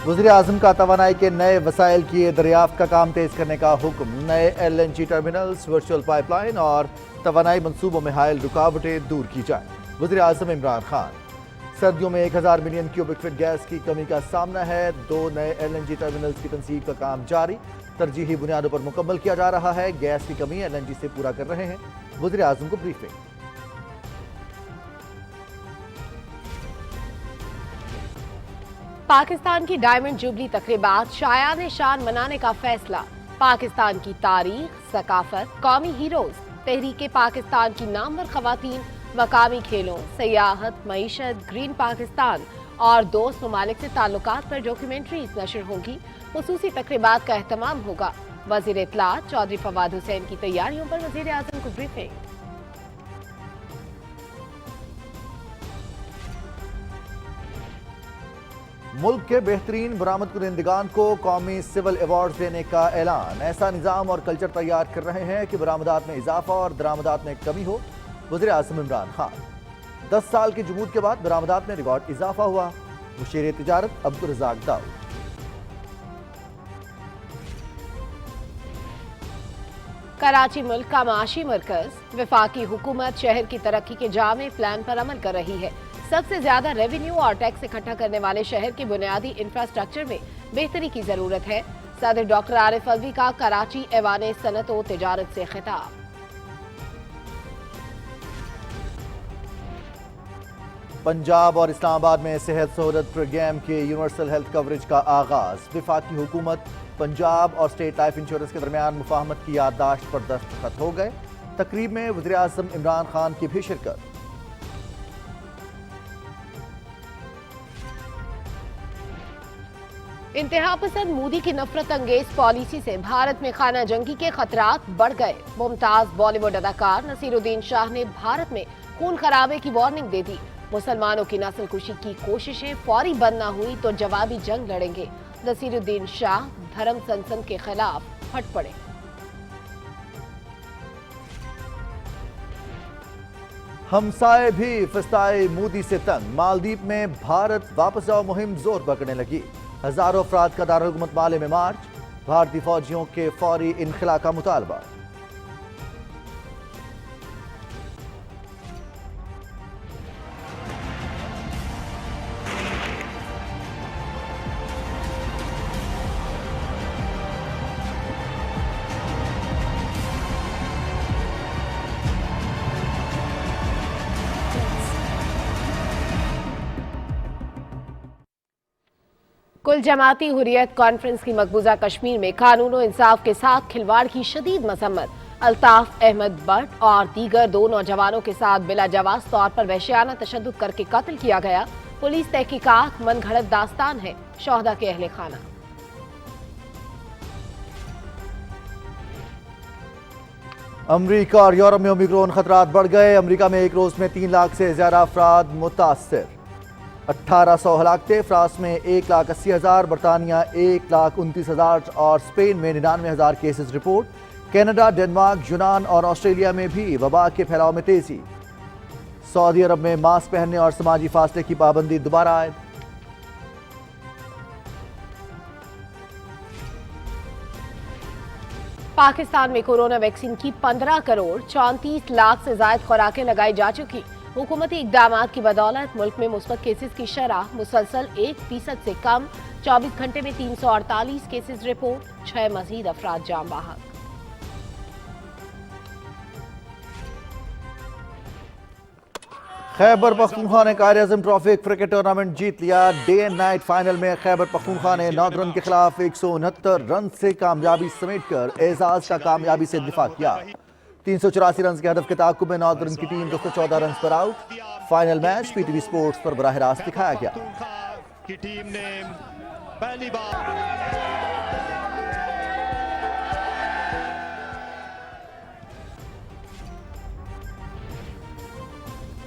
वज़ीर आज़म का तवानाई के नए वसाइल की दरियाफ्त का काम तेज करने का हुक्म। नए LNG टर्मिनल्स, वर्चुअल पाइपलाइन और तवानाई मनसूबों में हायल रुकावटें दूर की जाए। वज़ीर आज़म इमरान खान। सर्दियों में 1000 मिलियन क्यूबिक फीट गैस की कमी का सामना है। 2 नए LNG टर्मिनल्स की तनसीब का काम जारी, तरजीही बुनियादों पर मुकम्मल किया जा रहा है। गैस की कमी LNG से पूरा कर रहे हैं। वज़ीर आज़म को ब्रीफिंग। पाकिस्तान की डायमंड जुबली तकरीबात शायान शान मनाने का फैसला। पाकिस्तान की तारीख, सकाफत, कौमी हीरोज, तहरीक पाकिस्तान की नामवर खवातीन, मकामी खेलों, सयाहत, मईशत, ग्रीन पाकिस्तान और दोस्त ममालिक से ताल्लुकात पर डॉक्यूमेंट्रीज नशर होंगी। खुसूसी तकरीबात का एहतमाम होगा। वज़ीर इत्तलात चौधरी फवाद हुसैन की तैयारियों पर वज़ीर आज़म को ब्रीफिंग। मुल्क के बेहतरीन बरामद कुनिंदगान को कौमी सिविल अवार्ड देने का ऐलान। ऐसा निज़ाम और कल्चर तैयार कर रहे हैं कि बरामदात में इजाफा और दरामदात में कमी हो। वज़ीर आज़म इमरान खान। 10 साल की जुमूद के बाद बरामदात में रिकॉर्ड इजाफा हुआ। मुशीर तिजारत अब्दुल रज़ाक दाऊद। कराची मुल्क का माशी मरकज। वफाकी हुकूमत शहर की तरक्की के जामे प्लान पर अमल कर रही है। सबसे ज्यादा रेवेन्यू और टैक्स इकट्ठा करने वाले शहर के बुनियादी इंफ्रास्ट्रक्चर में बेहतरी की जरूरत है। सदर डॉक्टर आरिफ अलवी का कराची ऐवान सनत व तिजारत से खिताब। पंजाब और इस्लामाबाद में सेहत सहूलत प्रोग्राम के यूनिवर्सल हेल्थ कवरेज का आगाज। वफाकी हुकूमत, पंजाब और स्टेट लाइफ इंश्योरेंस के दरमियान मुफाहमत की याददाश्त पर दस्तखत हो गए। तकरीब में वज़ीर आज़म इमरान खान की भी शिरकत। इंतहा पसंद मोदी की नफरत अंगेज पॉलिसी से भारत में खाना जंगी के खतरात बढ़ गए। मुमताज बॉलीवुड अदाकार नसीरुद्दीन शाह ने भारत में खून खराबे की वार्निंग दे दी। मुसलमानों की नस्ल कुशी की कोशिशें फौरी बंद न हुई तो जवाबी जंग लड़ेंगे। नसीरुद्दीन शाह धर्म सनसद के खिलाफ फट पड़े। हमसाए भी फिस्ताए मोदी से तंग। मालदीव में भारत वापस आओ मुहिम जोर पकड़ने लगी। हजारों अफराद का दारुल हुकूमत माले में मार्च। भारतीय फौजियों के फौरी इनखला का मुतालबा। कुल जमाती हुर्रियत कॉन्फ्रेंस की मकबूजा कश्मीर में कानून और इंसाफ के साथ खिलवाड़ की शदीद मजम्मत। अल्ताफ अहमद भट्ट और दीगर 2 नौजवानों के साथ बिला जवाज तौर पर वहशियाना तशद्दुद करके कत्ल किया गया। पुलिस तहकीकात मनगढ़ंत दास्तान है। शोहदा के अहले खाना। अमरीका और यूरोप में ओमिक्रॉन खतरात बढ़ गए। अमरीका में एक रोज में 3 लाख से ज्यादा अफराद मुतासर। 1800 हलाकतें। फ्रांस में 1,80,000, बरतानिया 1,29,000 और स्पेन में 99,000 केसेस रिपोर्ट। कनाडा, डेनमार्क, यूनान और ऑस्ट्रेलिया में भी वबा के फैलाव में तेजी। सऊदी अरब में मास्क पहनने और समाजी फासले की पाबंदी दोबारा आयद। पाकिस्तान में कोरोना वैक्सीन की 15 करोड़ 34 लाख से ज्यादा खुराकें लगाई जा चुकी। हुकूमती इकदामात की बदौलत मुल्क में मुस्बत केसेस की शरह मुसलसल 1% से कम। 24 घंटे में 348 केसेस रिपोर्ट। 6 मजीद अफराद जाम बाहक। खैबर पख्तूनख्वा ने कायद-ए-आज़म ट्रॉफी क्रिकेट टूर्नामेंट जीत लिया। डे एंड नाइट फाइनल में खैबर पख्तूनख्वा ने नॉर्दर्न के खिलाफ 169 रन से कामयाबी समेटकर एजाज का कामयाबी से दिफा किया। 384 रन के हदफ के ताकुब में नॉर्दर्न की टीम 214 रन पर out. Final match PTV sports पर बराह रास्त दिखाया गया। की टीम ने पहली बार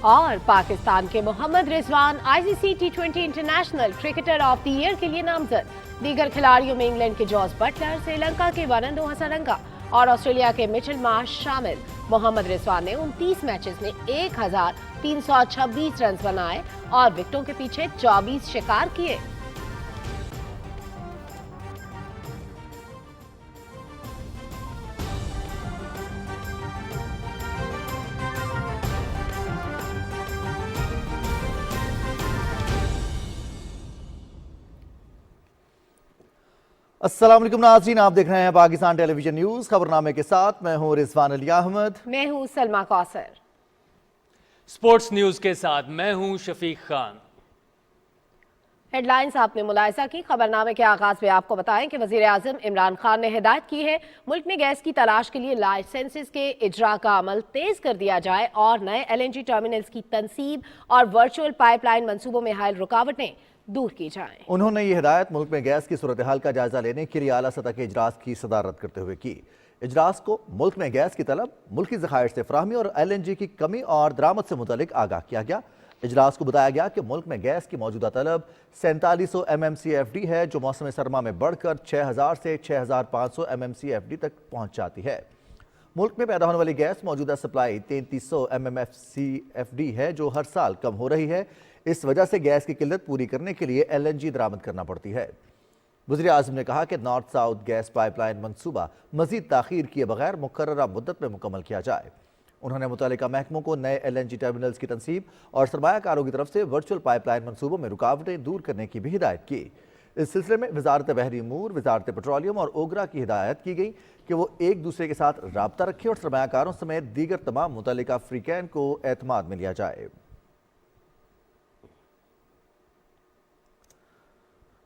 और पाकिस्तान के Mohammad Rizwan ICC T20 international cricketer of the year के लिए नामजद। दीगर खिलाड़ियों में इंग्लैंड के जॉस बटलर, श्रीलंका के वनंदो हसरंगा और ऑस्ट्रेलिया के मिचेल मार्श शामिल। मोहम्मद रिजवान ने 29 मैचेस में 1326 रन बनाए और विकेटों के पीछे 24 शिकार किए। अस्सलाम वालेकुम नाज़रीन, आप देख रहे हैं पाकिस्तान टेलीविजन न्यूज़। खबरनामे के साथ मैं हूं रिजवान अली अहमद। मैं हूं सलमा कौसर। स्पोर्ट्स न्यूज के साथ मैं हूं शफीक खान। हेडलाइंस आपने मुलाहिजा की। खबरनामे के आगाज में आपको बताएं कि वजीर आजम इमरान खान ने हिदायत की है मुल्क में गैस की तलाश के लिए लाइसेंसेस के इजरा का अमल तेज कर दिया जाए और नए LNG टर्मिनल्स की तनसीब और वर्चुअल पाइपलाइन मंसूबों में हायल रुकावटें दूर की जाएं। उन्होंने ये हिदायत मुल्क में गैस की सूरत हाल का जायजा लेने के लिए आला सतह के इजलास की सदारत करते हुए की। इजलास को मुल्क में गैस की तलब, मुल्की ज़खायर से फराहमी और LNG की कमी और दरामद से मुतल्लिक आगाह किया गया। इजलास को बताया गया कि मुल्क में गैस की मौजूदा तलब 4700 MMCFD है, जो मौसम सरमा में बढ़कर 6000 से 6500 MMCFD तक पहुँच जाती है। मुल्क में पैदा होने वाली गैस मौजूदा सप्लाई 3300 MMFCFD है, जो हर साल कम हो रही है। इस वजह से गैस की किल्लत पूरी करने के लिए LNG दरामद करना पड़ती है। वज़ीर आज़म ने कहा कि नॉर्थ साउथ गैस पाइपलाइन मंसूबा मज़ीद ताख़ीर किए बगैर मुकर्ररा मुद्दत में मुकम्मल किया जाए। उन्होंने मुतल्लिका महकमों को नए LNG टर्मिनल्स की तनसीब और सरमायाकारों की तरफ से वर्चुअल पाइपलाइन मंसूबों में रुकावटें दूर करने की भी हिदायत की। इस सिलसिले में वजारत बहरी अमूर, वजारत पेट्रोलियम और ओगरा की हिदायत की गई कि वो एक दूसरे के साथ राब्ता रखें और सरमायाकारों समेत दीगर तमाम मुतल्लिका फ्रीकैन को एतमाद में लिया जाए।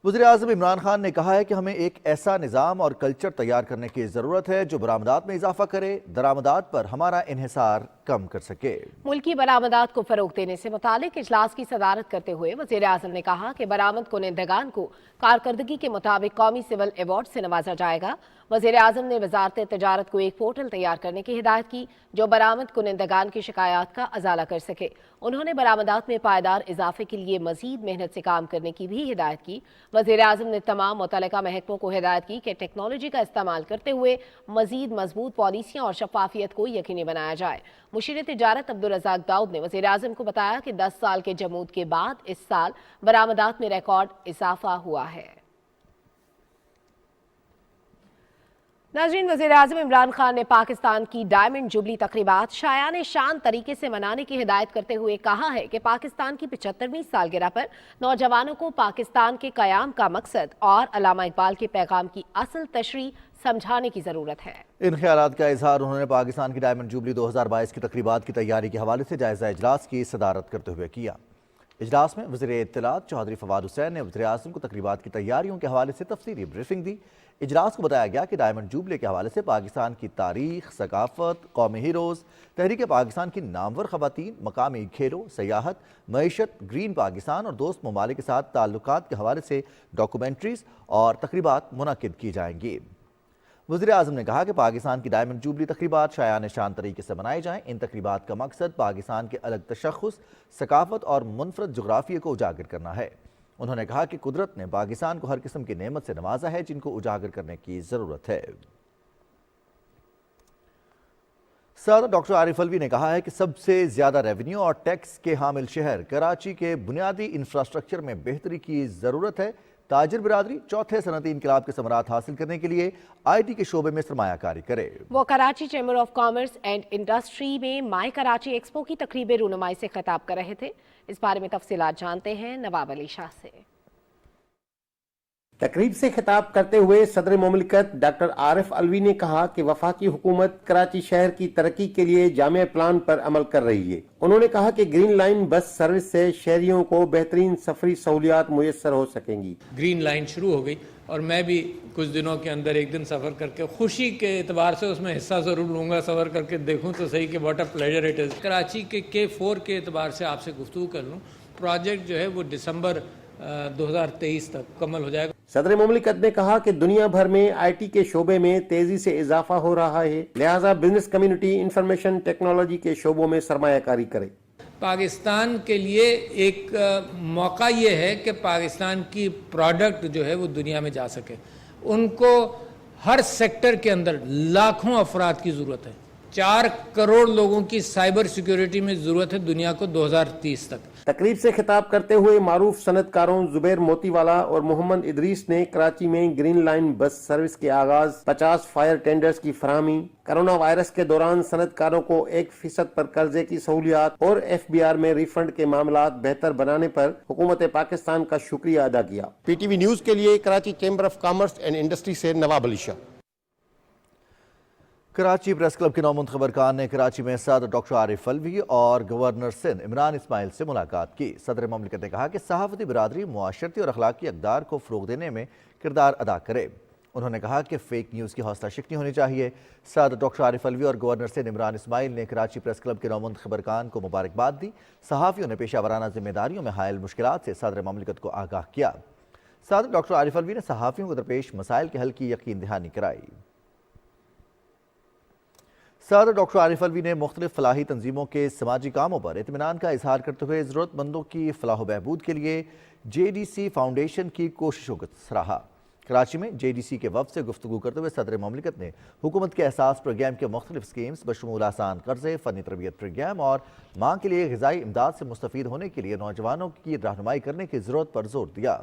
वज़ीर आज़म इमरान खान ने कहा है कि हमें एक ऐसा निज़ाम और कल्चर तैयार करने की ज़रूरत है जो बरामदात में इजाफा करे, दरामदात पर हमारा इन्हिसार कम कर सके। मुल्की बरामदात को फरोग देने से मुतालिक इजलास की सदारत करते हुए वज़ीर आज़म ने कहा कि बरामद कुनिंदगान को कारकर्दगी के मुताबिक कौमी सिविल अवार्ड से नवाजा जाएगा। वज़ीर आज़म ने वजारत तजारत को एक पोर्टल तैयार करने की हिदायत की जो बरामद कुनिंदगान की शिकायत का अजाला कर सके। उन्होंने बरामदात में पायदार इजाफे के लिए मजीद मेहनत से काम करने की भी हिदायत की। वज़ीर आज़म ने तमाम मुतल्लिका महकमों को हिदायत की कि टेक्नोलॉजी का इस्तेमाल करते हुए मजीद मजबूत पॉलिसियाँ और शफाफियत को यकीनी बनाया जाए। मुशीर तिजारत अब्दुल रज़ाक दाऊद ने वज़ीर आज़म को बताया कि 10 साल के जमूद के बाद इस साल बरामदात में रिकॉर्ड इजाफा हुआ है। नाज़रीन, वज़ीर आज़म इमरान खान ने पाकिस्तान की डायमंड जुबली तकरीबात शायान शान तरीके से मनाने की हिदायत करते हुए कहा है कि पाकिस्तान की 75वीं सालगिरह पर नौजवानों को पाकिस्तान के क़याम का मकसद और अल्लामा इकबाल के पैगाम की असल तशरीह समझाने की ज़रूरत है। इन ख्यालात का इजहार उन्होंने पाकिस्तान की डायमंड जुबली 2022 की तकरीबात की तैयारी के हवाले से जायज़ा इजलास की सदारत करते हुए किया। इजलास में वज़ीर इत्तलात चौधरी फवाद हुसैन ने वज़ीर आज़म को तकरीबात की तैयारियों के हवाले से तफसीली ब्रीफिंग दी। इजलास को बताया गया कि डायमंड जुबली के हवाले से पाकिस्तान की तारीख, सकाफत, कौमी हीरोज़, तहरीक पाकिस्तान की नामवर ख़वातीन, मकामी खेलों, सयाहत, मईशत, ग्रीन पाकिस्तान और दोस्त ममालिक के साथ ताल्लुकात के हवाले से डॉक्यूमेंट्रीज़ और तकरीबात मुनक़िद की जाएंगी। वज़ीर आज़म ने कहा कि पाकिस्तान की डायमंड जुबली तकरीबात शायान शान तरीके से मनाई जाएँ। इन तकरीबात का मकसद पाकिस्तान के अलग तशख़्ख़ुस, सकाफत और मुनफरद जुग़राफ़िया को उजागर करना है। उन्होंने कहा कि कुदरत ने पाकिस्तान को हर किस्म की नेमत से नवाजा है जिनको उजागर करने की ज़रूरत है। सदर डॉक्टर आरिफ अलवी ने कहा है कि सबसे ज़्यादा रेवेन्यू और टैक्स के हामिल शहर कराची के बुनियादी इंफ्रास्ट्रक्चर में बेहतरी की ज़रूरत है। ताजिर बिरादरी चौथे सनती इनकलाब के समरात हासिल करने के लिए IT के शोबे में सरमायाकारी करे। वो Karachi chamber of commerce and industry में माई कराची एक्सपो की तकरीब रूनुमाई से खिताब कर रहे थे। इस बारे में तफसीलात जानते हैं नवाब अली शाह से। तकरीब से खिताब करते हुए सदर मुमलिकत डॉक्टर आरिफ अलवी ने कहा कि वफाकी हुकूमत कराची शहर की तरक्की के लिए जामे प्लान पर अमल कर रही है। उन्होंने कहा कि ग्रीन लाइन बस सर्विस से शहरियों को बेहतरीन सफरी सहूलियात मुयस्सर हो सकेंगी। ग्रीन लाइन शुरू हो गई और मैं भी कुछ दिनों के अंदर एक दिन सफ़र करके खुशी के एतबार से उसमें हिस्सा ज़रूर लूँगा। सफ़र करके देखूँ तो सही कि what a pleasure it is. Karachi के K4 के एतबार से आपसे गुफ्तगू कर लूँ, प्रोजेक्ट जो है वो दिसंबर 2023 तक मुकम्मल हो जाएगा। सदर मुमलिकत ने कहा कि दुनिया भर में IT के शोबे में तेजी से इजाफा हो रहा है, लिहाजा बिजनेस कम्युनिटी इंफॉर्मेशन टेक्नोलॉजी के शोबों में सरमायाकारी करे। पाकिस्तान के लिए एक मौका ये है कि पाकिस्तान की प्रोडक्ट जो है वो दुनिया में जा सके। उनको हर सेक्टर के अंदर लाखों अफराद की ज़रूरत है। 4 करोड़ लोगों की साइबर सिक्योरिटी में ज़रूरत है दुनिया को 2030 तक। तकरीब से खिताब करते हुए मारूफ सनतकारों जुबैर मोतीवाला और मोहम्मद इदरीस ने कराची में ग्रीन लाइन बस सर्विस के आगाज, 50 फायर टेंडर्स की फराहमी, कोरोना वायरस के दौरान सनतकारों को 1% पर कर्जे की सहूलियात और FBR में रिफंड के मामलात बेहतर बनाने पर हुकूमत पाकिस्तान का शुक्रिया अदा किया। PTV न्यूज के लिए Karachi chamber of commerce and industry से नवाब अली शाह। कराची प्रेस क्लब के नौमुंतखब अरकान ने कराची में सदर डॉक्टर आरिफ अलवी और गवर्नर सिंध इमरान इस्माइल से मुलाकात की। सदर ममलिकत ने कहा कि सहाफती बिरादरी मुआशरती और अखलाकी अक़दार को फ़रोग़ देने में किरदार अदा करे। उन्होंने कहा कि फेक न्यूज़ की हौसला शिकनी होनी चाहिए। सदर डॉक्टर आरिफ अलवी और गवर्नर सिंध इमरान इस्माइल ने कराची प्रेस क्लब के नौमुंतखब अरकान को मुबारकबाद दी। सहाफ़ियों ने पेशा वराना जिम्मेदारियों में हायल मुश्किलात से सदर ममलिकत को आगाह किया। सदर डॉक्टर आरिफ अलवी ने सहाफ़ियों को दरपेश मसाइल के हल की यकीन दहानी कराई। सदर डॉक्टर आरिफ अलवी ने मुख्तलिफ फलाही तंजीमों के समाजी कामों पर इत्मीनान का इजहार करते हुए ज़रूरतमंदों की फलाह बहबूद के लिए JDC फाउंडेशन की कोशिशों को सराहा। कराची में JDC के वफ़द से गुफ्तगू करते हुए सदर ममलिकत ने हुकूमत के एहसास प्रोग्राम के मुख्तलिफ स्कीम्स बशमूल आसान कर्जे, फ़नी तरबियत प्रोग्राम और माँ के लिए ग़िज़ाई इमदाद से मुस्तफ़ीद होने के लिए नौजवानों की रहनुमाई करने की ज़रूरत पर जोर दिया।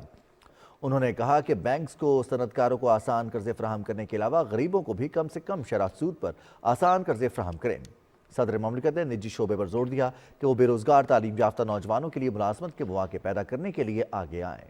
उन्होंने कहा कि बैंक्स को सनतकारों को आसान कर्जे फ्राहम करने के अलावा गरीबों को भी कम से कम शरह सूद पर आसान कर्जे फ्राहम करें। सदर ममलिकत ने निजी शोबे पर जोर दिया कि वो बेरोजगार तालीम याफ्ता नौजवानों के लिए मुलाजमत के मौके पैदा करने के लिए आगे आएँ।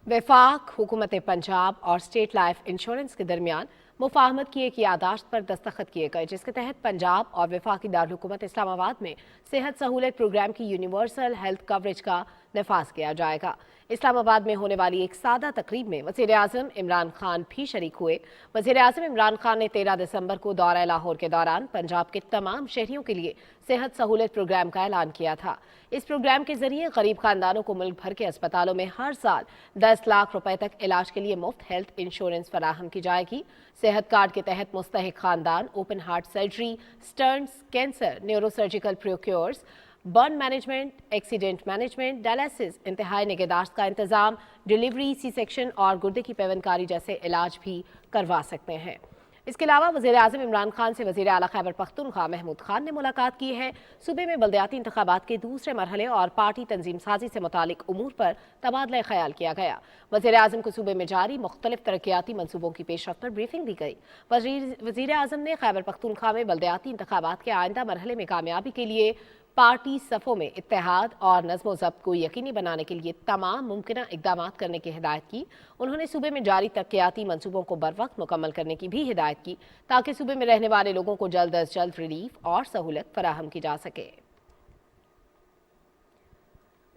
वफाक, हुकूमत पंजाब और स्टेट लाइफ इंश्योरेंस के दरमियान मुफाहमत की एक यादाश्त पर दस्तखत किए गए, जिसके तहत पंजाब और वफाकी दारुल-हुकूमत इस्लामाबाद में सेहत सहूलत प्रोग्राम की यूनिवर्सल हेल्थ कवरेज का नफाज किया जाएगा। इस्लामाबाद में होने वाली एक सादा तकरीब में वज़ीर आज़म इमरान खान भी शरीक हुए। वज़ीर आज़म इमरान खान ने 13 दिसंबर को दौरा लाहौर के दौरान पंजाब के तमाम शहरियों के लिए सेहत सहूलत प्रोग्राम का ऐलान किया था। इस प्रोग्राम के जरिए गरीब खानदानों को मुल्क भर के अस्पतालों में हर साल 10 लाख रुपए तक इलाज के लिए मुफ्त हेल्थ इंश्योरेंस फराहम की जाएगी। सेहत कार्ड के तहत मुस्तहिक खानदान open heart surgery, stents, cancer, neurosurgical procedures, burn management, accident management, dialysis, इंतहाई निगहदाश्त का इंतजाम, डिलीवरी, सी सेक्शन और गुर्दे की पेवनकारी जैसे इलाज भी करवा सकते हैं। इसके अलावा वज़ीर आज़म इमरान खान से वज़ीर आला खैबर पख्तूनख्वा महमूद खान ने मुलाकात की है। सूबे में बल्दियाती इंतखाबात के दूसरे मरहले और पार्टी तंजीम साजी से मुतालिक उमूर पर तबादला ख्याल किया गया। वज़ीर आज़म को सूबे में जारी मुख्तलिफ तरक्याती मनसूबों की पेशरफ्त पर ब्रीफिंग दी गई। वज़ीर आज़म ने खैबर पख्तूनख्वा में बल्दियाती इंतखाबात के आइंदा मरहले में कामयाबी के लिए पार्टी सफ़ों में इत्तेहाद और नज़्म ज़ब्त को यकीनी बनाने के लिए तमाम मुमकिन इक़दाम करने की हिदायत की। उन्होंने सूबे में जारी तरक्याती मंसूबों को बरवक्त मुकम्मल करने की भी हिदायत की, ताकि सूबे में रहने वाले लोगों को जल्द अज जल्द रिलीफ और सहूलत फराहम की जा सके।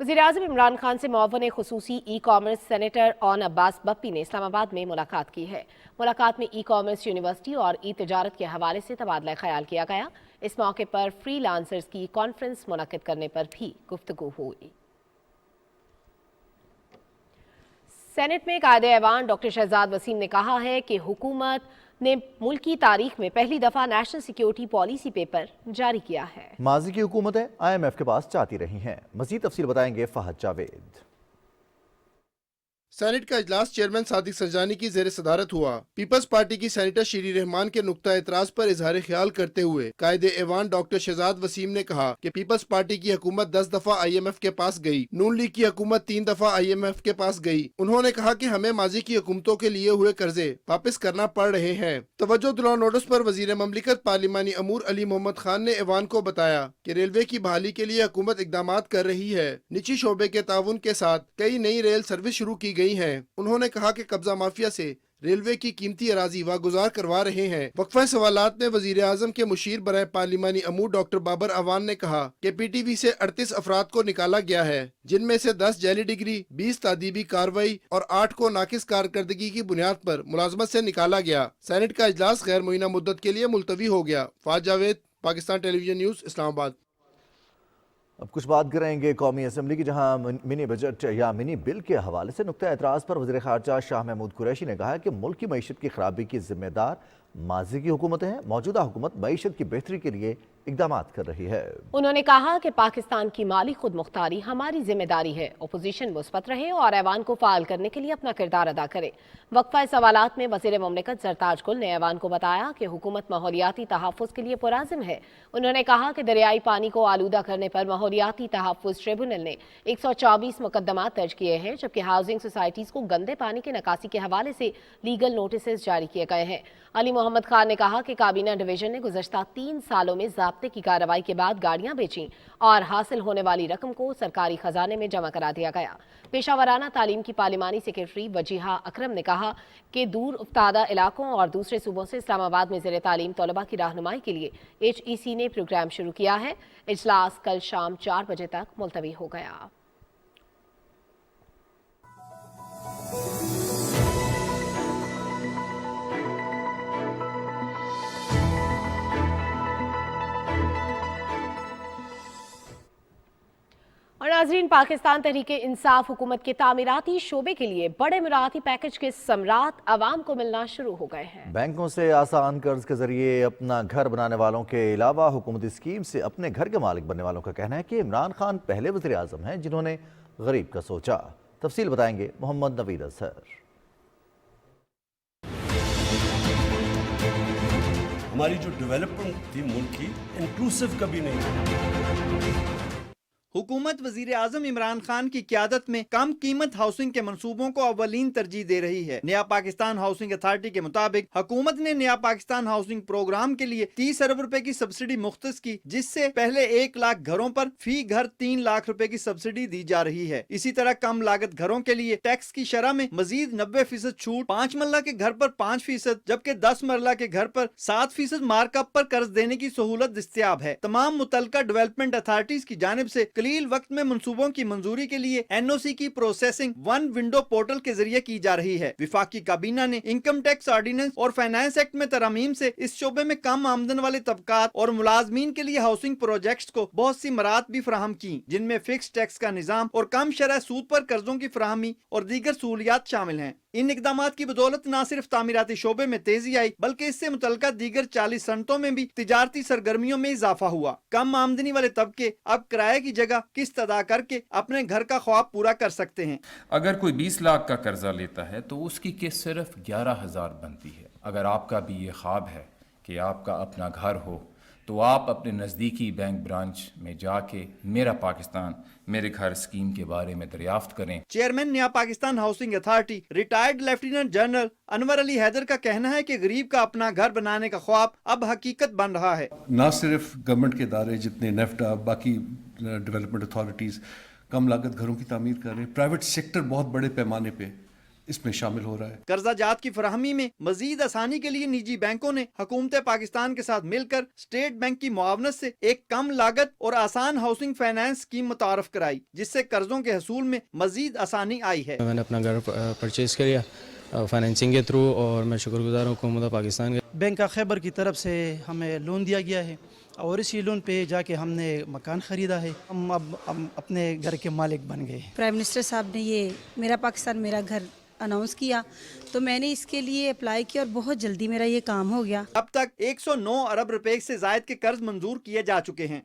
वज़ीर आज़म इमरान खान से मुअव्वन खुसूसी e commerce senator Aun Abbas Buppi ने इस्लामाबाद में मुलाकात की है। मुलाकात में ई कॉमर्स यूनिवर्सिटी और ई तिजारत के हवाले से तबादला ख्याल किया गया। इस मौके पर फ्री लांसर्स की कॉन्फ्रेंस मुनक्किद करने पर भी गुफ्तगू हुई। सेनेट में कायदे-ए-ऐवान डॉक्टर शहजाद वसीम ने कहा है कि हुकूमत ने मुल्क की तारीख में पहली दफा नेशनल सिक्योरिटी पॉलिसी पेपर जारी किया है। माजी की हुकूमतें IMF के पास जाती रही हैं। मजीद तफसील बताएंगे फहद जावेद। सेनेट का इजलास चेयरमैन सादिक सरजानी की जेर सदारत हुआ। पीपल्स पार्टी की सेनेटर शीरी रहमान के नुक्ता एतराज पर इजहार ख्याल करते हुए कायदे ऐवान डॉक्टर शहजाद वसीम ने कहा कि पीपल्स पार्टी की हुकूमत 10 दफा IMF के पास गई, नून लीग की हुकूमत 3 दफा IMF के पास गई। उन्होंने कहा कि हमें माजी की हुकूमतों के लिए हुए कर्जे वापस करना पड़ रहे हैं। तवज्जो दिलाओ नोटिस पर वजीर ममलिकत पार्लिमानी अमूर अली मोहम्मद खान ने ऐवान को बताया कि रेलवे की बहाली के लिए हुकूमत इकदाम कर रही है। निजी शोबे के ताउन के साथ कई नई रेल सर्विस शुरू की गई है। उन्होंने कहा कि कब्जा माफिया से रेलवे की कीमती अराजी वागुजार करवा रहे हैं। वक्फा सवालात में वजीर आजम के मुशीर बराए पार्लिमानी अमूर डॉक्टर बाबर अवान ने कहा कि PTV से 38 अफराद को निकाला गया है, जिनमें से 10 जेली डिग्री, 20 तादीबी कार्रवाई और 8 को नाकिस कारकर्दगी की बुनियाद पर मुलाजमत से निकाला गया। सेनेट का इजलास गैर मुइना मुद्दत के लिए मुलतवी हो गया। फाज जावेद, पाकिस्तान टेलीविजन न्यूज़, इस्लामाबाद। अब कुछ बात करेंगे कौमी असम्बली की, जहां मिनी बजट या मिनी बिल के हवाले से नुक्ता एतराज़ पर वज़ीर ख़ारजा शाह महमूद कुरैशी ने कहा है कि मुल्क की मईशत की खराबी की जिम्मेदार माजी की हुकूमतें हैं। मौजूदा हुकूमत मईशत की बेहतरी के लिए इकदामात कर रही है। उन्होंने कहा कि पाकिस्तान की माली खुद मुख्तारी हमारी जिम्मेदारी है। अपोजिशन मुस्बत रहे और ऐवान को फाल करने के लिए अपना किरदार अदा करे। वक्फा सवालात में वज़ीर मुमलिकत सरताज गुल ने ऐवान को बताया कि हुकूमत माहौलियाती तहफ़्फ़ुज़ के लिए पुराज़िम है। उन्होंने कहा कि दरियाई पानी को आलूदा करने पर माहौलियाती तहफ़्फ़ुज़ ट्रिब्यूनल ने 124 मुकदमात दर्ज किए हैं, जबकि हाउसिंग सोसाइटीज़ को गंदे पानी की निकासी के हवाले से लीगल नोटिस जारी किए गए हैं। अली मोहम्मद खान ने कहा कि काबीना डिवीजन ने गुज़श्ता 3 सालों में ज़ाब्ते की कार्रवाई के बाद गाड़ियां बेचीं और हासिल होने वाली रकम को सरकारी खजाने में जमा करा दिया गया। पेशावराना तालीम की पार्लिमानी सेक्रेटरी वजीहा अकरम ने कहा कि दूर उफ्तादा इलाकों और दूसरे सूबों से इस्लामाबाद में ज़ेर तालीम तलबा की रहनुमाई के लिए HEC ने प्रोग्राम शुरू किया है। इजलास कल शाम 4 बजे तक मुलतवी हो गया। और नाज़रीन, पाकिस्तान तहरीक इंसाफ हुकूमत के तामीराती शोबे के लिए बड़े मुराती पैकेज के समरात आवाम को मिलना शुरू हो गए हैं। बैंकों से आसान कर्ज के जरिए अपना घर बनाने वालों के अलावा हुकूमती स्कीम से अपने घर के मालिक बनने वालों का कहना है कि इमरान खान पहले वज़ीर आज़म हैं जिन्होंने गरीब का सोचा। तफसील बताएंगे मोहम्मद नवीद अजहर। हमारी जो डेवलपमेंट थी मुल्क की इंक्लूसिव कभी नहीं। हुकूमत वजीर आजम इमरान खान की क़यादत में कम कीमत हाउसिंग के मंसूबों को अव्वलीन तरजीह दे रही है। नया पाकिस्तान हाउसिंग अथॉरिटी के मुताबिक हुकूमत ने नया पाकिस्तान हाउसिंग प्रोग्राम के लिए 30 अरब रुपए की सब्सिडी मुख्तस की, जिससे पहले 1 लाख घरों पर फी घर 3 लाख रुपए की सब्सिडी दी जा रही है। इसी तरह कम लागत घरों के लिए टैक्स की शरह में मजीद 90% छूट, 5 मरला के घर पर 5%, जबकि 10 मरला के घर पर 7% मार्कअप पर कर्ज देने की सहूलत दस्तयाब है। तमाम मुतलका डेवलपमेंट अथॉरिटीज की जानिब से कलील वक्त में मंसूबों की मंजूरी के लिए NOC की प्रोसेसिंग वन विंडो पोर्टल के जरिए की जा रही है। विफाकी काबीना ने इनकम टैक्स ऑर्डिनेंस और फाइनेंस एक्ट में तरमीम से इस शोबे में कम आमदन वाले तबकात और मुलाजमीन के लिए हाउसिंग प्रोजेक्ट्स को बहुत सी मराहत भी फराहम की, जिनमें फिक्स टैक्स का निजाम और कम शरह सूद पर कर्जों की फराहमी और दीगर सहूलियात शामिल हैं। इन इकदामात की बदौलत न सिर्फ तामीराती शोबे में तेजी आई, बल्कि इससे मुतलका दीगर 40 सनतों में भी तिजारती सरगर्मियों में इजाफा हुआ। कम आमदनी वाले तबके अब किराए की जगह किस्त अदा करके अपने घर का ख्वाब पूरा कर सकते हैं। अगर कोई 20 लाख का कर्जा लेता है तो उसकी किस्त सिर्फ 11,000 बनती है। अगर आपका भी ये ख्वाब है कि आपका अपना घर हो, तो आप अपने नज़दीकी बैंक ब्रांच में जाके मेरा पाकिस्तान मेरे घर स्कीम के बारे में दरियाफ्त करें। Chairman Naya Pakistan housing authority retired lieutenant general Anwar Ali Haider का कहना है कि गरीब का अपना घर बनाने का ख्वाब अब हकीकत बन रहा है। ना सिर्फ गवर्नमेंट के इदारे जितने नेफ्टा, बाकी डेवलपमेंट अथॉरिटीज कम लागत घरों की तामीर कर रहे हैं, प्राइवेट सेक्टर बहुत बड़े पैमाने पे इसमें शामिल हो रहा है। कर्जा जात की फराहमी में मजीद आसानी के लिए निजी बैंकों ने हुकूमत पाकिस्तान के साथ मिलकर स्टेट बैंक की मुआवनत से एक कम लागत और आसान हाउसिंग फाइनेंस स्कीम मुतारफ कराई, जिससे कर्जों के हसूल में मजीद आसानी आई है। मैंने अपना घर परचेज कर लिया फाइनेंसिंग के थ्रू, और मैं शुक्रगुजार हूँ हुकूमत पाकिस्तान के। बैंक ऑफ खैबर की तरफ से हमें लोन दिया गया है और इसी लोन पे जाके हमने मकान ख़रीदा है। हम अब अपने घर के मालिक बन गए। प्राइम मिनिस्टर साहब ने ये मेरा पाकिस्तान मेरा घर अनाउंस किया, तो मैंने इसके लिए अप्लाई किया और बहुत जल्दी मेरा ये काम हो गया। अब तक 109 अरब रुपए से जायद के कर्ज मंजूर किए जा चुके हैं।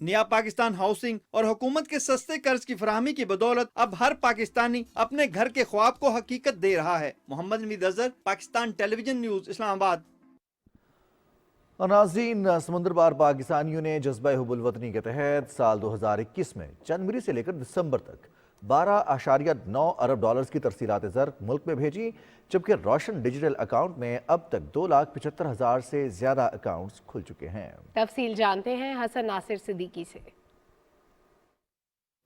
नया पाकिस्तान हाउसिंग और हुकूमत के सस्ते कर्ज की फराहमी की बदौलत अब हर पाकिस्तानी अपने घर के ख्वाब को हकीकत दे रहा है। Mohammad Naveed Azhar, Pakistan television news, Islamabad. और नाज़रीन, समुद्र पार पाकिस्तानियों ने जज्बा हुब्बुल वतनी के तहत साल 2021 में जनवरी से लेकर दिसंबर तक 12.9 अरब डॉलर्स की तरसीलात ज़र मुल्क में भेजी, जबकि रोशन डिजिटल अकाउंट में अब तक 2,75,000 से ज़्यादा अकाउंट्स खुल चुके हैं। तफसील जानते हैं हसन नासिर सिद्दीकी से।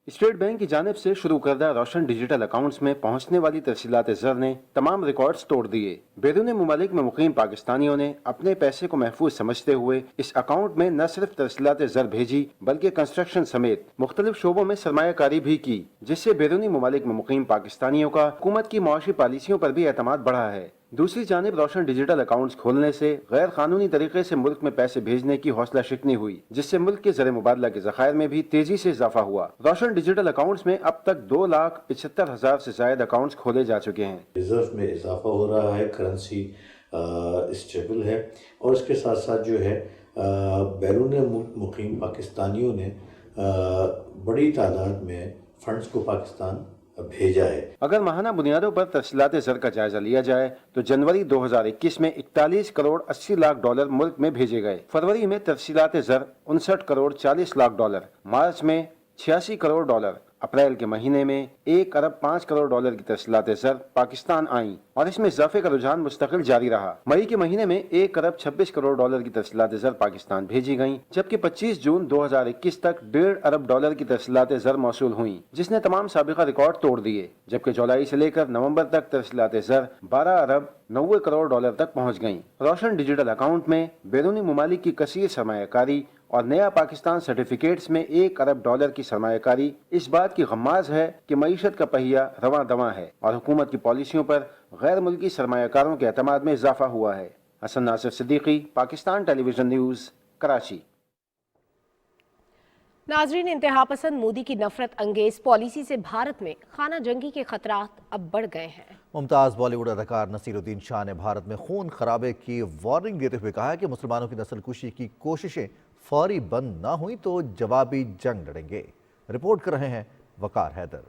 स्टेट बैंक की जानिब से शुरू करदा रोशन डिजिटल अकाउंट्स में पहुंचने वाली तरसीलात ज़र ने तमाम रिकॉर्ड्स तोड़ दिए। बैरून मुमालिक में मुकीम पाकिस्तानियों ने अपने पैसे को महफूज समझते हुए इस अकाउंट में न सिर्फ तरसीलात ज़र भेजी, बल्कि कंस्ट्रक्शन समेत मुख्तलिफ शोबों में सरमायाकारी भी की, जिससे बैरूनी मुमालिक में मुकीम पाकिस्तानियों का हुकूमत की मुआशी पॉलिसियों पर भी एतमाद बढ़ा है। दूसरी जानिब रोशन डिजिटल अकाउंट्स खोलने से गैर कानूनी तरीके से मुल्क में पैसे भेजने की हौसला शिकनी हुई, जिससे मुल्क के ज़र मुबादला के ज़खायर में भी तेजी से इजाफा हुआ। रोशन डिजिटल अकाउंट्स में अब तक 2,75,000 से ज्यादा अकाउंट्स खोले जा चुके हैं। रिजर्व में इजाफा हो रहा है, करेंसी اسٹیبل ہے، اور اس کے ساتھ ساتھ جو ہے بیرون ملک مقیم پاکستانیوں نے بڑی تعداد میں فنڈز کو پاکستان بھیجا ہے۔ اگر ماہانہ بنیادوں پر ترسیلات زر کا جائزہ لیا جائے تو جنوری 2021 میں 41 کروڑ 80 لاکھ ڈالر ملک میں بھیجے گئے، فروری میں ترسیلات زر 59 کروڑ 40 لاکھ ڈالر، مارچ میں 86 کروڑ ڈالر، اپریل کے مہینے میں 1 ارب 5 کروڑ ڈالر کی ترسیلات زر پاکستان آئیں اور اس میں اضافے کا رجحان مستقل جاری رہا۔ مئی کے مہینے میں 1 ارب 26 کروڑ ڈالر کی ترسیلات زر پاکستان بھیجی گئیں، جبکہ 25 جون 2021 تک 1.5 ارب ڈالر کی ترسیلات زر موصول ہوئیں، جس نے تمام سابقہ ریکارڈ توڑ دیے، جبکہ جولائی سے لے کر نومبر تک ترسیلات زر 12 ارب 90 کروڑ ڈالر تک پہنچ گئیں۔ روشن ڈیجیٹل اکاؤنٹ میں بیرونی ممالک کی کثیر سرمایہ کاری اور نیا پاکستان سرٹیفکیٹس میں 1 ارب ڈالر کی سرمایہ کاری اس بات کی غماز ہے کہ معیشت کا پہیہ رواں دواں ہے اور حکومت کی پالیسیوں پر غیر ملکی سرمایہ کاروں کے اعتماد میں اضافہ ہوا ہے۔ حسن ناصر صدیقی، پاکستان ٹیلی ویژن نیوز، کراچی۔ ناظرین، انتہا پسند مودی کی نفرت انگیز پالیسی سے بھارت میں خانہ جنگی کے خطرات اب بڑھ گئے ہیں۔ ممتاز بالی ووڈ اداکار نصیر الدین شاہ نے بھارت میں خون خرابے کی وارننگ دیتے ہوئے کہا کہ مسلمانوں کی نسل کشی کی کوششیں فوری بند نہ ہوئی تو جوابی جنگ لڑیں گے۔ رپورٹ کر رہے ہیں وقار حیدر۔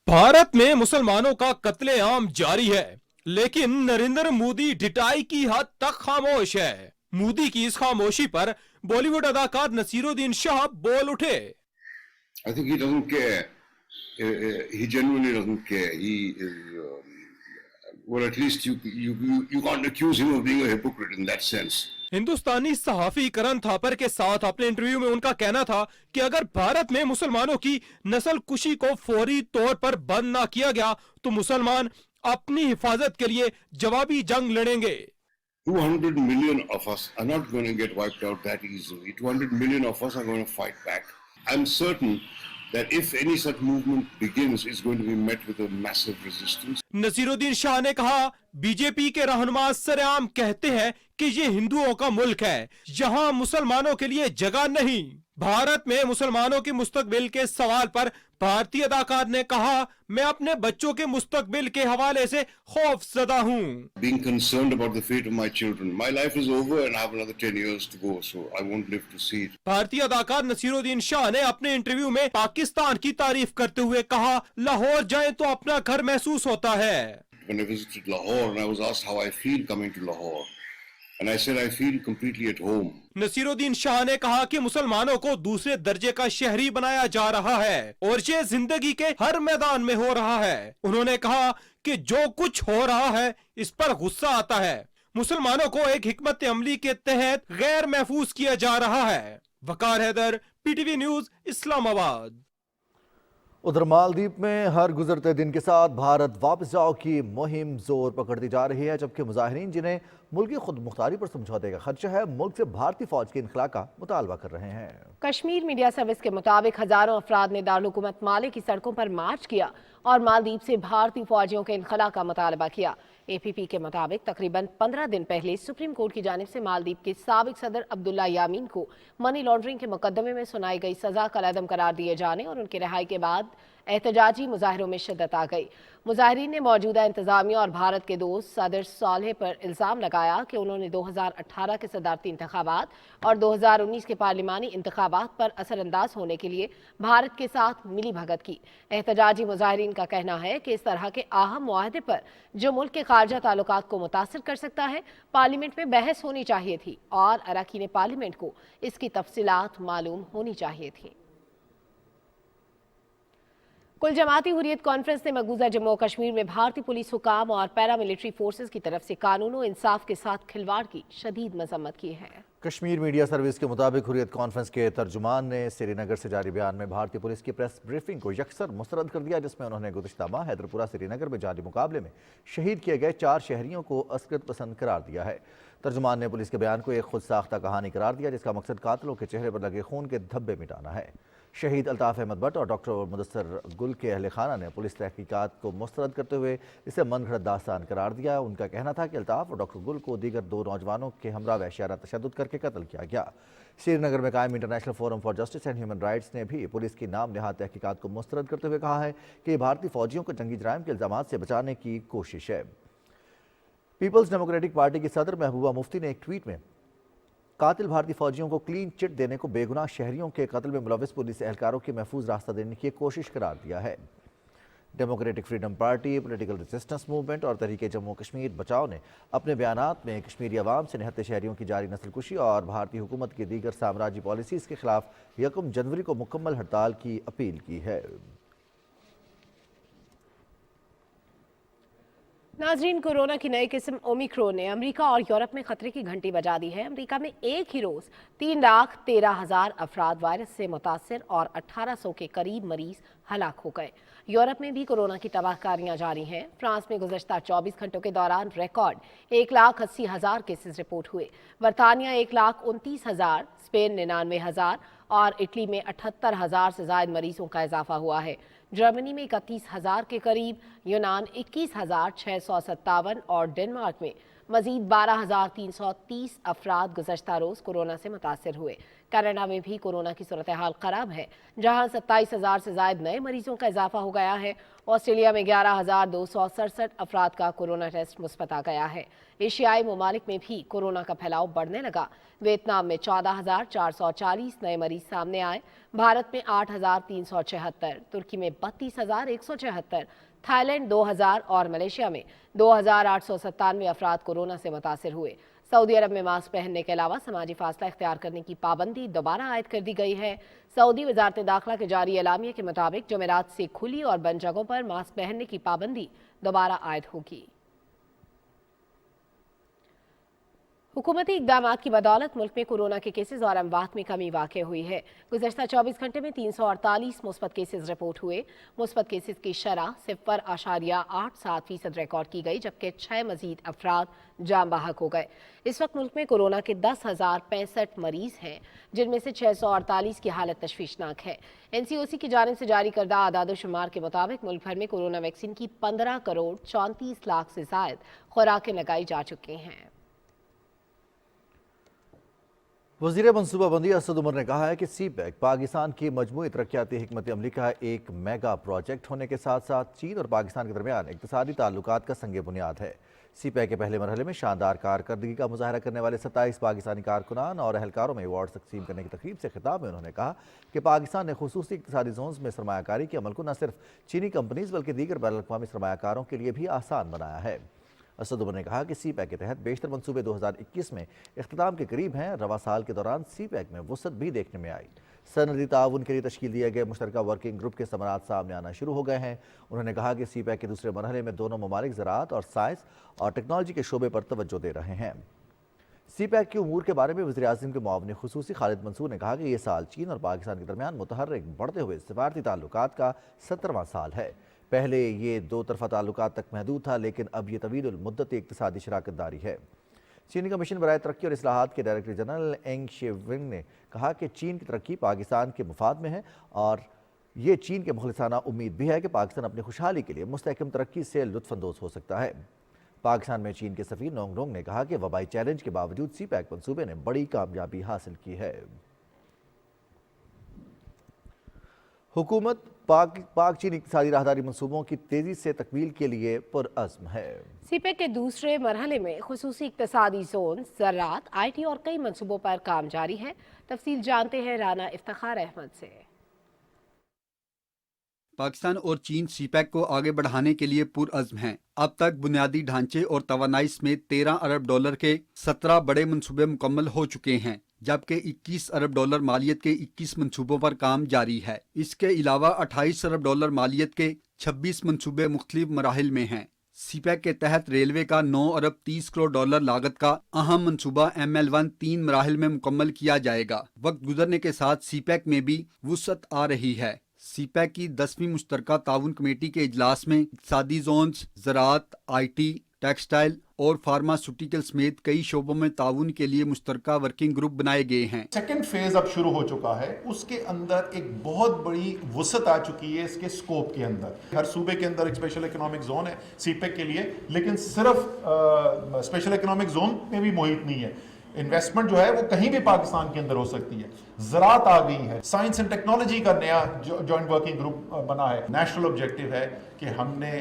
بھارت میں مسلمانوں کا قتل عام جاری ہے، لیکن نریندر مودی ڈٹائی کی حد تک خاموش ہے۔ مودی کی اس خاموشی پر بالی ووڈ اداکار نصیر الدین شاہ بول اٹھے۔ I think he doesn't care. He genuinely doesn't care. He is, well, at least you can't accuse him of being a hypocrite in that sense. ہندوستانی صحافی کرن تھاپر کے ساتھ اپنے انٹرویو میں ان کا کہنا تھا کہ اگر بھارت میں مسلمانوں کی نسل کشی کو فوری طور پر بند نہ کیا گیا تو مسلمان اپنی حفاظت کے لیے جوابی جنگ لڑیں گے۔ 200 million of us are not going to get wiped out that easily. 200 million of us are going to fight back. I'm certain that if any such movement begins, it's going to be met with a massive resistance. Naseer الدین شاہ نے کہا، B J پی کے رہنما سرعام کہتے ہیں کہ یہ ہندوؤں کا ملک ہے، یہاں مسلمانوں کے لیے جگہ نہیں۔ بھارت میں مسلمانوں کے مستقبل کے سوال پر بھارتی اداکار نے کہا، میں اپنے بچوں کے مستقبل کے حوالے سے خوف زدہ ہوں۔ Being concerned about the fate of my children. My life is over and I have another 10 years to go, so I won't live to see it. بھارتی اداکار نصیر الدین شاہ نے اپنے انٹرویو میں پاکستان کی تعریف کرتے ہوئے کہا، لاہور جائیں تو اپنا گھر محسوس ہوتا ہے۔ When I visited Lahore and I was asked how I feel coming to Lahore, and I said I feel completely at home. Naseer الدین شاہ نے کہا کہ مسلمانوں کو دوسرے درجے کا شہری بنایا جا رہا ہے اور یہ زندگی کے ہر میدان میں ہو رہا ہے۔ انہوں نے کہا کہ جو کچھ ہو رہا ہے اس پر غصہ آتا ہے۔ مسلمانوں کو ایک حکمت عملی کے تحت غیر محفوظ کیا جا رہا ہے۔ Waqar Haider, P T V news, Islamabad. ادھر مالدیپ میں ہر گزرتے دن کے ساتھ بھارت واپس جاؤ کی مہم زور پکڑتی جا رہی ہے، جبکہ مظاہرین جنہیں ملکی خود مختاری پر سمجھوتے کا خدشہ ہے، ملک سے بھارتی فوج کے انخلاء کا مطالبہ کر رہے ہیں۔ کشمیر میڈیا سروس کے مطابق ہزاروں افراد نے دارالحکومت مالے کی سڑکوں پر مارچ کیا اور مالدیپ سے بھارتی فوجیوں کے انخلاء کا مطالبہ کیا۔ اے پی پی کے مطابق تقریباً 15 دن پہلے سپریم کورٹ کی جانب سے مالدیپ کے سابق صدر عبداللہ یامین کو منی لانڈرنگ کے مقدمے میں سنائی گئی سزا کالعدم قرار دیے جانے اور ان کی رہائی کے بعد احتجاجی مظاہروں میں شدت آ گئی۔ مظاہرین نے موجودہ انتظامیہ اور بھارت کے دوست صدر صالح پر الزام لگایا کہ انہوں نے 2018 کے صدارتی انتخابات اور 2019 کے پارلیمانی انتخابات پر اثر انداز ہونے کے لیے بھارت کے ساتھ ملی بھگت کی۔ احتجاجی مظاہرین کا کہنا ہے کہ اس طرح کے اہم معاہدے پر جو ملک کے خارجہ تعلقات کو متاثر کر سکتا ہے، پارلیمنٹ میں بحث ہونی چاہیے تھی اور اراکین پارلیمنٹ کو اس کی تفصیلات معلوم ہونی چاہیے تھی۔ کل جماعتی حریت کانفرنس نے مقبوضہ جموں و کشمیر میں بھارتی پولیس حکام اور پیراملٹری فورسز کی طرف سے قانون و انصاف کے ساتھ کھلواڑ کی شدید مذمت کی ہے۔ کشمیر میڈیا سروس کے مطابق حریت کانفرنس کے ترجمان نے سری نگر سے جاری بیان میں بھارتی پولیس کی پریس بریفنگ کو یکسر مسترد کر دیا، جس میں انہوں نے گزشتہ ماہ حیدرپورہ سری نگر میں جاری مقابلے میں شہید کیے گئے 4 شہریوں کو عسکریت پسند قرار دیا ہے۔ ترجمان نے پولیس کے بیان کو ایک خود ساختہ کہانی قرار دیا، جس کا مقصد قاتلوں کے چہرے پر لگے خون کے دھبے مٹانا ہے۔ शहीद अल्ताफ अहमद भट्ट और डॉक्टर मुदस्सर गुल के अहल खाना ने पुलिस तहकीकात को मुस्तरद करते हुए इसे मनगढ़ंत दास्तान करार दिया। उनका कहना था कि अल्ताफ और डॉक्टर गुल को दीगर 2 नौजवानों के हमरा वहशियाना तशद्दुद करके कत्ल किया गया। श्रीनगर में कायम international forum for justice and human rights ने भी पुलिस की नाम नहाद तहकीकात को मुस्तरद करते हुए कहा है कि भारतीय फौजियों को जंगी जराइम के इल्जामात से बचाने की कोशिश है। पीपल्स डेमोक्रेटिक पार्टी की सदर महबूबा मुफ्ती ने एक ट्वीट में कातिल भारतीय फौजियों को क्लीन चिट देने को बेगुनाह शहरियों के कत्ल में मुलविस पुलिस एहलकारों के महफूज रास्ता देने की कोशिश करार दिया है। Democratic freedom party, political resistance movement और तहरीक जम्मू कश्मीर बचाओ ने अपने बयानात में कश्मीरी अवाम से निहत्ते शहरियों की जारी नस्लकुशी और भारतीय हुकूमत की दीगर साम्राज्य पॉलिसीज़ के खिलाफ 1 जनवरी को मुकम्मल हड़ताल की अपील की है। नाजरीन, कोरोना की नई किस्म ओमिक्रॉन ने अमेरिका और यूरोप में खतरे की घंटी बजा दी है। अमेरिका में एक ही रोज 3,13,000 अफराद वायरस से मुतासर और 1,800 के करीब मरीज हलाक हो गए। यूरोप में भी कोरोना की तबाहकारियां जारी हैं। फ्रांस में गुज़श्ता 24 घंटों के दौरान रिकॉर्ड 1,80,000 केसेस रिपोर्ट हुए। बरतानिया 1,29,000, स्पेन 99,000 और इटली में 78,000 से ज़ायद मरीजों का इजाफा हुआ है। जर्मनी में 31,000 के करीब, यूनान 21,657 और डेनमार्क में मजीद 12,330 अफराद गुज़श्ता रोज कोरोना से मुतासर हुए। कनाडा में भी कोरोना की सूरत हाल खराब है, जहां 27,000 से ज़ायद नए मरीजों का इजाफा हो गया है। ऑस्ट्रेलिया में 11,267 अफराद का कोरोना टेस्ट मुस्बत आ गया है। एशियाई ममालिक में भी कोरोना का फैलाव बढ़ने लगा। वियतनाम में 14,440 नए मरीज सामने आए। भारत में 8,376, तुर्की में 32,176, थाईलैंड 2,000 और मलेशिया में 2,897 अफराद कोरोना से मुतासर हुए। सऊदी अरब में मास्क पहनने के अलावा समाजी फासला इख्तियार करने की पाबंदी दोबारा आयद कर दी गई है। सऊदी वजारत दाखिला के जारी एलामिया के मुताबिक जुमेरात से खुली और बंद जगहों पर मास्क पहनने की पाबंदी दोबारा आयद होगी। हुकूमती इक़दामात की बदौलत मुल्क में कोरोना के केसेस और अमवात में कमी वाक़ हुई है। गुज़श्ता 24 घंटे में 348 मुस्बत केसेस रिपोर्ट हुए। मुस्बत केसेस की शरह 0.87% रिकॉर्ड की गई, जबकि 6 मजीद अफराद जाम बहक हो गए। इस वक्त मुल्क में कोरोना के 10,065 मरीज हैं, जिनमें से 648 की हालत तशवीशनाक है। NCOC की जानिब से जारी करदा आदाद-ओ-शुमार के मुताबिक मुल्क भर में कोरोना वैक्सीन की 15 करोड़ 34 लाख से ज़ायद खुराकें लगाई जा चुकी हैं। वज़ीर मनसूबाबंदी असद उमर ने कहा है कि CPEC पाकिस्तान की मजमूई तरक्याती हिकमत अमली का एक मेगा प्रोजेक्ट होने के साथ साथ चीन और पाकिस्तान के दरमियान इक़्तिसादी ताल्लुकात का संग बुनियाद है। CPEC के पहले मरहले में शानदार कारकर्दगी का मुजाहरा करने वाले 27 पाकिस्तानी कारकुनान और अहलकारों में अवार्ड तकसीम करने की तकरीब से खिताब में उन्होंने कहा कि पाकिस्तान ने खुसूसी इक़्तिसादी जोन्स में सरमायाकारी के अमल को न सिर्फ चीनी कंपनीज बल्कि दीगर बैनुल-अक़वामी सरमायाकारों के लिए भी आसान बनाया है। असद उमर ने कहा कि CPEC के तहत बेशतर मंसूबे 2021 में इख्तिताम के करीब हैं। रवा साल के दौरान CPEC में वुसअत भी देखने में आई। सनदी ताउन के लिए तश्कील दिए गए मुश्तरका वर्किंग ग्रुप के समरात सामने आना शुरू हो गए हैं। उन्होंने कहा कि CPEC के दूसरे मरहले में दोनों ममालिक ज़राअत और साइंस और टेक्नोलॉजी के शोबे पर तवज्जो दे रहे हैं। CPEC के उमूर के बारे में वज़ीर आज़म के मुआविन खुसूसी खालिद मंसूर ने कहा कि ये साल चीन और पाकिस्तान के दरमियान मुतहर्रिक बढ़ते हुए सिफारती ताल्लुकात का 17वां साल है। पहले ये 2 तरफ़ा ताल्लुकात तक महदूद था, लेकिन अब ये तवील मुद्दत इक़्तिसादी शराकत दारी है। चीनी कमीशन बराए तरक्की और इस्लाहात के डायरेक्टर जनरल एंग शेविंग ने कहा कि चीन की तरक्की पाकिस्तान के मुफाद में है और ये चीन के मुखलिसाना उम्मीद भी है कि पाकिस्तान अपनी खुशहाली के लिए मुस्तहकम तरक्की से लुत्फ़अंदोज़ हो सकता है। पाकिस्तान में चीन के सफ़ीर नोंग डोंग ने कहा कि वबाई चैलेंज के बावजूद CPEC मंसूबे ने बड़ी कामयाबी हासिल की है। हुकूमत पाक चीन इक़्तिसादी राहदारी मंसूबों की तेज़ी से तकमील के लिए पुरअज़्म है। CPEC के दूसरे मरहले में खुसूसी इक़्तिसादी जोन, ज़राअत, IT और कई मंसूबों पर काम जारी है। तफसील जानते हैं राना इफ्तिखार अहमद से। पाकिस्तान और चीन CPEC को आगे बढ़ाने के लिए पुरअज़्म हैं। अब तक बुनियादी ढांचे और तवानाई समेत $13 अरब के 17 बड़े मंसूबे मुकम्मल हो चुके हैं, जबकि $21 अरब मालियत के 21 मंसूबों पर काम जारी है। इसके अलावा $28 अरब मालियत के 26 मंसूबे मुख्तलिफ मराहिल में हैं। CPEC के तहत रेलवे का $9 अरब 30 करोड़ लागत का अहम मंसूबा ML1 3 मराहिल में मुकम्मल किया जाएगा। वक्त गुजरने के साथ CPEC में भी वुसअत आ रही है। CPEC की 10वीं मुश्तरका ताउन कमेटी के इजलास में इक़्तिसादी जोन्स, ज़राअत, IT, टेक्सटाइल और फार्मास्यूटिकल समेत कई शोबों में ताउन के लिए मुश्तरका वर्किंग ग्रुप बनाए गए हैं। सेकेंड फेज अब शुरू हो चुका है, उसके अंदर एक बहुत बड़ी वसअत आ चुकी है इसके स्कोप के अंदर। हर सूबे के अंदर एक स्पेशल इकोनॉमिक जोन है सीपेक के लिए, लेकिन सिर्फ स्पेशल इकोनॉमिक जोन में भी मुहित नहीं है। इन्वेस्टमेंट जो है वो कहीं भी पाकिस्तान के अंदर हो सकती है। ज़राअत आ गई है, साइंस एंड टेक्नोलॉजी का नया जॉइंट वर्किंग ग्रुप बना है। नेशनल ऑब्जेक्टिव है कि हमने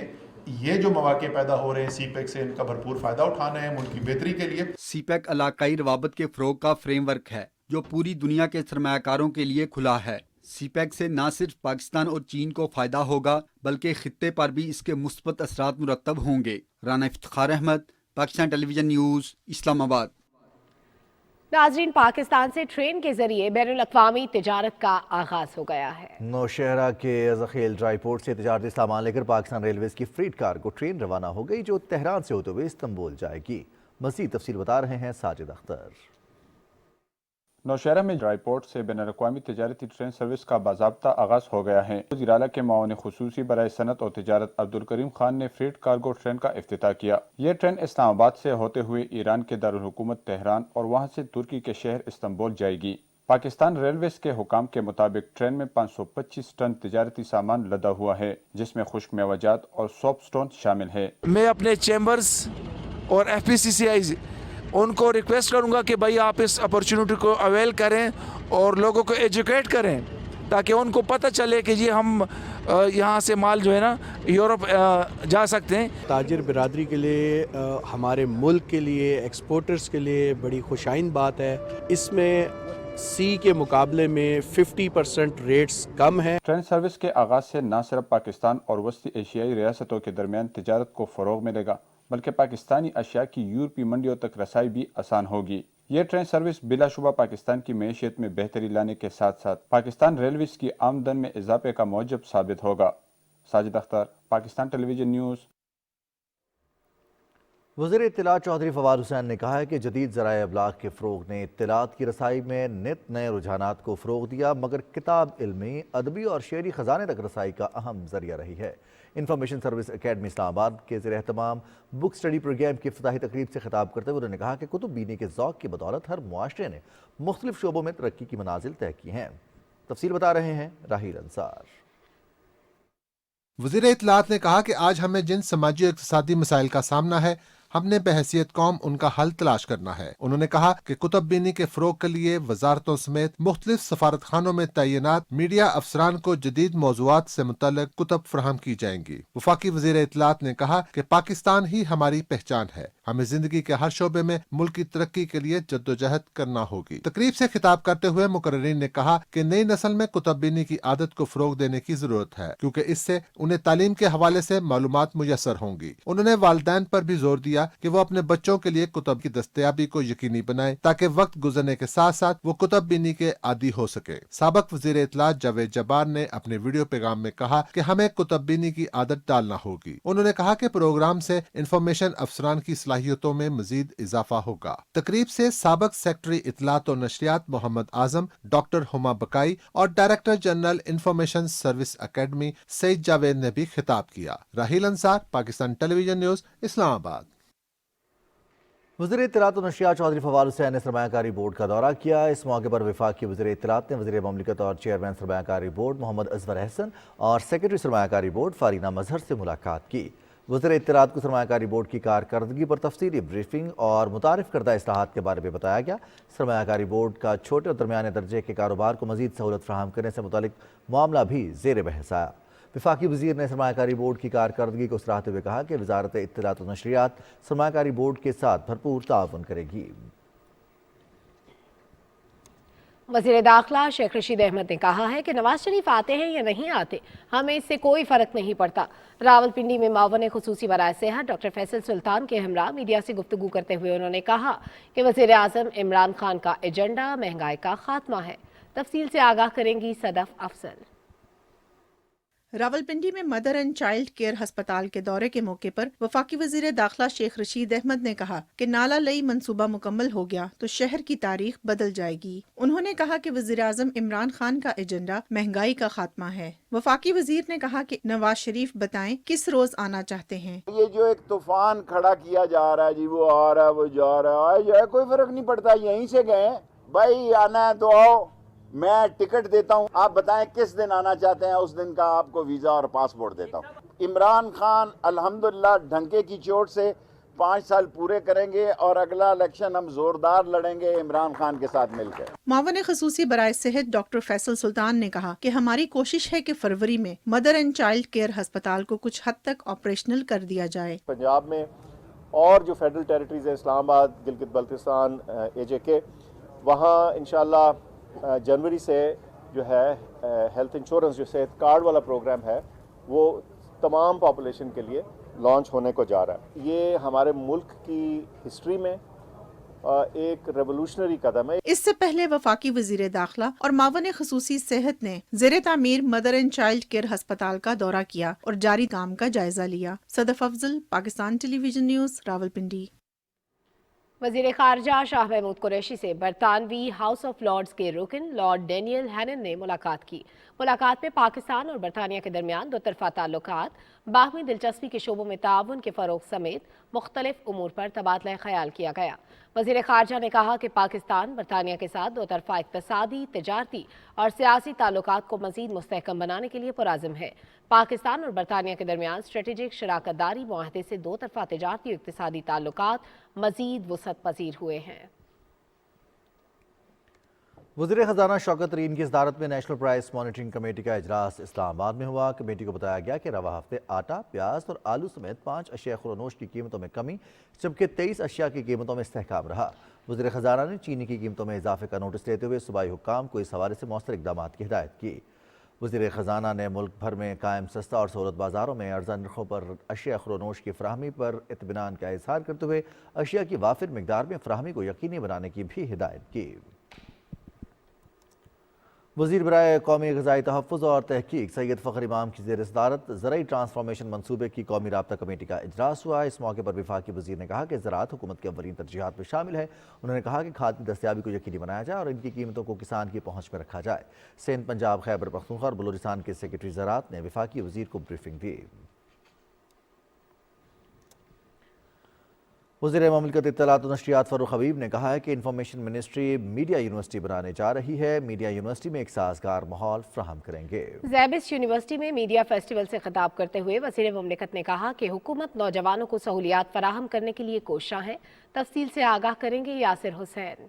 ये जो मौके पैदा हो रहे हैं सीपेक से, इनका भरपूर फायदा उठाना है मुल्क की बेहतरी के लिए। सीपेक इलाकाई रवाबत के फ़रोग का फ्रेमवर्क है जो पूरी दुनिया के सरमायाकारों के लिए खुला है। सीपेक से न सिर्फ पाकिस्तान और चीन को फ़ायदा होगा बल्कि खित्ते पर भी इसके मुस्बत असरात मुरतब होंगे। Rana Iftikhar Ahmed, Pakistan television news, Islamabad. नाजरीन, पाकिस्तान से ट्रेन के जरिए बैनुल-अक़वामी तिजारत का आगाज हो गया है। नौशहरा के ज़खील ड्राई पोर्ट से तिजारती सामान लेकर पाकिस्तान रेलवेज की फ्रीट कार्गो ट्रेन रवाना हो गई जो तेहरान से होते हुए इस्तांबुल जाएगी। मज़ीद तफसील बता रहे हैं साजिद अख्तर। नौशहरा में ड्राई पोर्ट से बैनुल-अक़वामी तिजारती ट्रेन सर्विस का बाज़ाब्ता आगाज़ हो गया है। वज़ीर आला के माओन ख़ुसूसी बराए सनत और तिजारत अब्दुल करीम खान ने फ्रीट कार्गो ट्रेन का इफ्तिताह किया। ये ट्रेन इस्लामाबाद से होते हुए ईरान के दारुल हुकूमत तेहरान और वहाँ से तुर्की के शहर इस्तांबुल जाएगी। पाकिस्तान रेलवेज के हुकाम के मुताबिक ट्रेन में 525 टन तिजारती सामान लदा हुआ है, जिसमें खुश्क मेवाजात और सोप स्टोन शामिल है। मैं अपने चैम्बर्स और FPCCI उनको रिक्वेस्ट करूंगा कि भाई आप इस अपॉर्चुनिटी को अवेल करें और लोगों को एजुकेट करें ताकि उनको पता चले कि ये हम यहाँ से माल जो है ना यूरोप जा सकते हैं। ताजिर बिरादरी के लिए, हमारे मुल्क के लिए, एक्सपोर्टर्स के लिए बड़ी खुशाइन बात है। इसमें सी के मुकाबले में 50% रेट्स कम है। ट्रेन सर्विस के आगाज से न सिर्फ पाकिस्तान और वस्ती एशियाई रियासतों के दरमियान तिजारत को फ़रोग मिलेगा बल्कि पाकिस्तानी अशिया की यूरोपीय मंडियों तक रसाई भी आसान होगी। ये ट्रेन सर्विस बिलाशुबा पाकिस्तान की मैशियत में बेहतरी लाने के साथ साथ पाकिस्तान रेलवेज की आमदन में इजाफे का मौजब साबित होगा। Sajid Akhtar, Pakistan television news. वज़ीर इत्तलात चौधरी फवाद हुसैन ने कहा है कि जदीद ज़राए अबलाग के फ़रोग ने इत्तलात की रसाई में नित नए रुझानात को फ़रोग दिया, मगर किताब इल्मी, अदबी और शेरी ख़जाने तक रसाई का अहम ज़रिया रही है। इंफॉर्मेशन सर्विस एकेडमी इस्लामाबाद के ज़ेर एहतमाम बुक स्टडी प्रोग्राम की इफ्तिताही तकरीब से खिताब करते हुए उन्होंने कहा कि कुतुब बीनी के ज़ौक़ की बदौलत हर मुआशरे ने मुख्तलिफ शोबों में तरक्की की मनाजिल तय की हैं। तफसील बता रहे हैं राहील अंसार। वज़ीर इत्तलात ने कहा कि आज हमें जिन समाजी और इक़्तिसादी मसाइल का सामना है, हमने बहैसियत कौम उनका हल तलाश करना है। उन्होंने कहा कि कुतुब बीनी के फ़रोग के लिए वजारतों समेत मुख्तलिफ सफारत खानों में तैनात मीडिया अफसरान को जदीद मौज़ूआत से मुतल्लिक़ कुतुब फराहम की जाएंगी। वफाकी वज़ीर इत्तलात ने कहा कि पाकिस्तान ही हमारी पहचान है, हमें जिंदगी के हर शोबे में मुल्क की तरक्की के लिए जद्दोजहद करना होगी। तकरीब से खिताब करते हुए मुकर्रिरीन ने कहा कि नई नस्ल में कुतुब बीनी की आदत को फ़रोग देने की जरूरत है, क्योंकि इससे उन्हें तालीम के हवाले से मालूमात मुयस्सर होंगी। उन्होंने वालिदैन पर भी जोर दिया कि वो अपने बच्चों के लिए कुतुब की दस्तयाबी को यकीनी बनाए ताकि वक्त गुजरने के साथ साथ वो कुतुब बीनी के आदी हो सके। साबक वज़ीर इत्तलात जावेद जब्बार ने अपने वीडियो पैगाम में कहा कि हमें कुतुब बीनी की आदत डालना होगी। उन्होंने कहा कि प्रोग्राम से इंफॉर्मेशन अफसरान की सलाहियतों में मजीद इजाफा होगा। तकरीब से साबक सेक्रेटरी इत्तलात और नशरियात मोहम्मद आजम, डॉक्टर हुमा बकाई और director general information service academy Saeed Javed ने भी खिताब किया। Raheel Ansar, Pakistan television news, Islamabad. वज़ीर इत्तलात और नशरियात चौधरी फवाद हुसैन ने सरमायाकारी बोर्ड का दौरा किया। इस मौके पर वफाकी वज़ीर इत्तलात ने वज़ीर ममलिकत और चेयरमैन सरमायाकारी बोर्ड मोहम्मद अजवर अहसन और सेक्रेटरी सरमायाकारी बोर्ड फारीना मजहर से मुलाकात की। वज़ीर इत्तलात को सरमायाकारी बोर्ड की कारकर्दगी पर तफसीली ब्रीफिंग और मुतारिफ करदा इस्लाहात के बारे में बताया गया। सरमायाकारी बोर्ड का छोटे और दरमियाने दर्जे के कारोबार को मज़ीद सहूलत फराहम करने से मुतालिक मामला भी ज़ेर बहस आया। वफाकी वज़ीर ने सरमायाकारी बोर्ड की कारकर्दगी को सराहते हुए कहा कि वज़ारत इत्तलात और नशरियात सरमायाकारी बोर्ड के साथ भरपूर ताउन करेगी। वज़ीर दाखिला शेख रशीद अहमद ने कहा है कि नवाज शरीफ आते हैं या नहीं आते, हमें इससे कोई फ़र्क नहीं पड़ता। रावलपिंडी में मावन खुसूसी बराए सेहत डॉक्टर फैसल सुल्तान के हमरा मीडिया से गुफ्तगू करते हुए उन्होंने कहा कि वज़ीर आज़म इमरान खान का एजेंडा महंगाई का खात्मा है। तफसील से आगाह करेंगी सदफ अफसल। रावलपिंडी में मदर एंड चाइल्ड केयर अस्पताल के दौरे के मौके पर वफाकी वजीर दाखिला शेख रशीद अहमद ने कहा कि नाला लई मंसूबा मुकम्मल हो गया तो शहर की तारीख बदल जाएगी। उन्होंने कहा कि वजीर आजम इमरान खान का एजेंडा महंगाई का खात्मा है। वफाकी वजीर ने कहा कि नवाज शरीफ बताएं किस रोज आना चाहते हैं। ये जो एक तूफान खड़ा किया जा रहा है जी, वो आ रहा है वो जा रहा है, जो है कोई फर्क नहीं पड़ता, यहीं से गए भाई, आना है तो आओ, मैं टिकट देता हूँ, आप बताएं किस दिन आना चाहते हैं, उस दिन का आपको वीज़ा और पासपोर्ट देता हूँ। इमरान खान अल्हम्दुलिल्लाह ढंके की चोट से 5 साल पूरे करेंगे और अगला इलेक्शन हम जोरदार लड़ेंगे इमरान खान के साथ मिलकर। मावन खसूसी बराए सेहत डॉक्टर फैसल सुल्तान ने कहा कि हमारी कोशिश है कि फरवरी में मदर एंड चाइल्ड केयर अस्पताल को कुछ हद तक ऑपरेशनल कर दिया जाए। पंजाब में और जो फेडरल टेरिटरीज है, इस्लामाबाद, गिलगित बल्तिस्तान, AJK, वहाँ इंशाल्लाह जनवरी से जो है हेल्थ इंश्योरेंस जो सेहत कार्ड वाला प्रोग्राम है वो तमाम पॉपुलेशन के लिए लॉन्च होने को जा रहा है। ये हमारे मुल्क की हिस्ट्री में एक रेवोल्यूशनरी कदम है। इससे पहले वफाकी वजीर दाखिला और मावन खसूसी सेहत ने ज़ेरे तामीर मदर एंड चाइल्ड केयर अस्पताल का दौरा किया और जारी काम का जायजा लिया। Sadaf Afzal, Pakistan television news, Rawalpindi. वज़ीर ख़ारजा शाह महमूद कुरैशी से बरतानवी हाउस ऑफ लॉर्ड्स के रुकन लॉर्ड डेनियल हैनन ने मुलाकात की। मुलाकात में पाकिस्तान और बरतानिया के दरमियान दोतरफा ताल्लुकात, बाहमी दिलचस्पी के शोबों में ताउन के फ़रोग़ समेत मुख्तलिफ उमूर पर तबादला ख़याल किया गया। वज़ीर ख़ारजा ने कहा कि पाकिस्तान बरतानिया के साथ दोतरफा इक़्तिसादी, तिजारती और सियासी ताल्लुकात को मज़ीद मुस्तहकम बनाने के लिए पुरअज़्म है। पाकिस्तान और बरतानिया के दरमियान स्ट्रेटेजिक शराकतदारी मुआहदे से दोतरफा तिजारती और इक़्तिसादी ताल्लुकात मज़ीद वुसअत पज़ीर हुए हैं। वज़ीर ख़जाना शौकत तरीन की सदारत में नेशनल प्राइस मॉनिटरिंग कमेटी का इजलास इस्लामाबाद में हुआ। कमेटी को बताया गया कि रवा हफ्ते आटा, प्याज और आलू समेत 5 अशिया खुरोनोश की कीमतों में कमी, जबकि 23 अशिया की कीमतों में इस्तेहकाम रहा। वज़ीर ख़जाना ने चीनी की कीमतों में इजाफे का नोटिस लेते हुए सूबाई हुक्काम को इस हवाले से मौसर इक़दाम की हिदायत की। वज़ीर ख़जाना ने मुल्क भर में कायम सस्ता और सहूलत बाज़ारों में अर्ज़ा नरखों पर अशिया खुरोनोश की फ़राहमी पर इत्मीनान का इज़हार करते हुए अशिया की वाफिर मिकदार में फ़राहमी को यकीनी बनाने की भी हिदायत की। वज़ीर बराए कौमी ग़िज़ाई तहफ़्फ़ुज़ और तहक़ीक़ सैयद फ़ख़र इमाम की ज़ेर सदारत ज़रई ट्रांसफॉर्मेशन मनसूबे की कौमी राब्ता कमेटी का इजलास हुआ। इस मौके पर वफाकी वज़ीर ने कहा कि ज़राअत हुकूमत की अव्वलीन तरजीहात में शामिल है। उन्होंने कहा कि खाद की दस्तयाबी को यकीनी बनाया जाए और इनकी कीमतों को किसान की पहुँच में रखा जाए। सिंध, पंजाब, खैबर पख्तूनख्वा और बलूचिस्तान के सेक्रेटरी ज़राअत ने वफाकी वज़ीर को ब्रीफिंग दी। वज़ीर ममलिकत इत्तलात और नशरियात फ़ारूक हबीब ने कहा है कि इंफॉर्मेशन मिनिस्ट्री मीडिया यूनिवर्सिटी बनाने जा रही है। मीडिया यूनिवर्सिटी में एक साज़गार माहौल फ्राहम करेंगे। ज़ैबिस यूनिवर्सिटी में मीडिया फेस्टिवल से खिताब करते हुए वज़ीर ममलिकत ने कहा कि हुकूमत नौजवानों को सहूलियात फराहम करने के लिए कोशां है। तफसील से आगाह करेंगे यासिर हुसैन।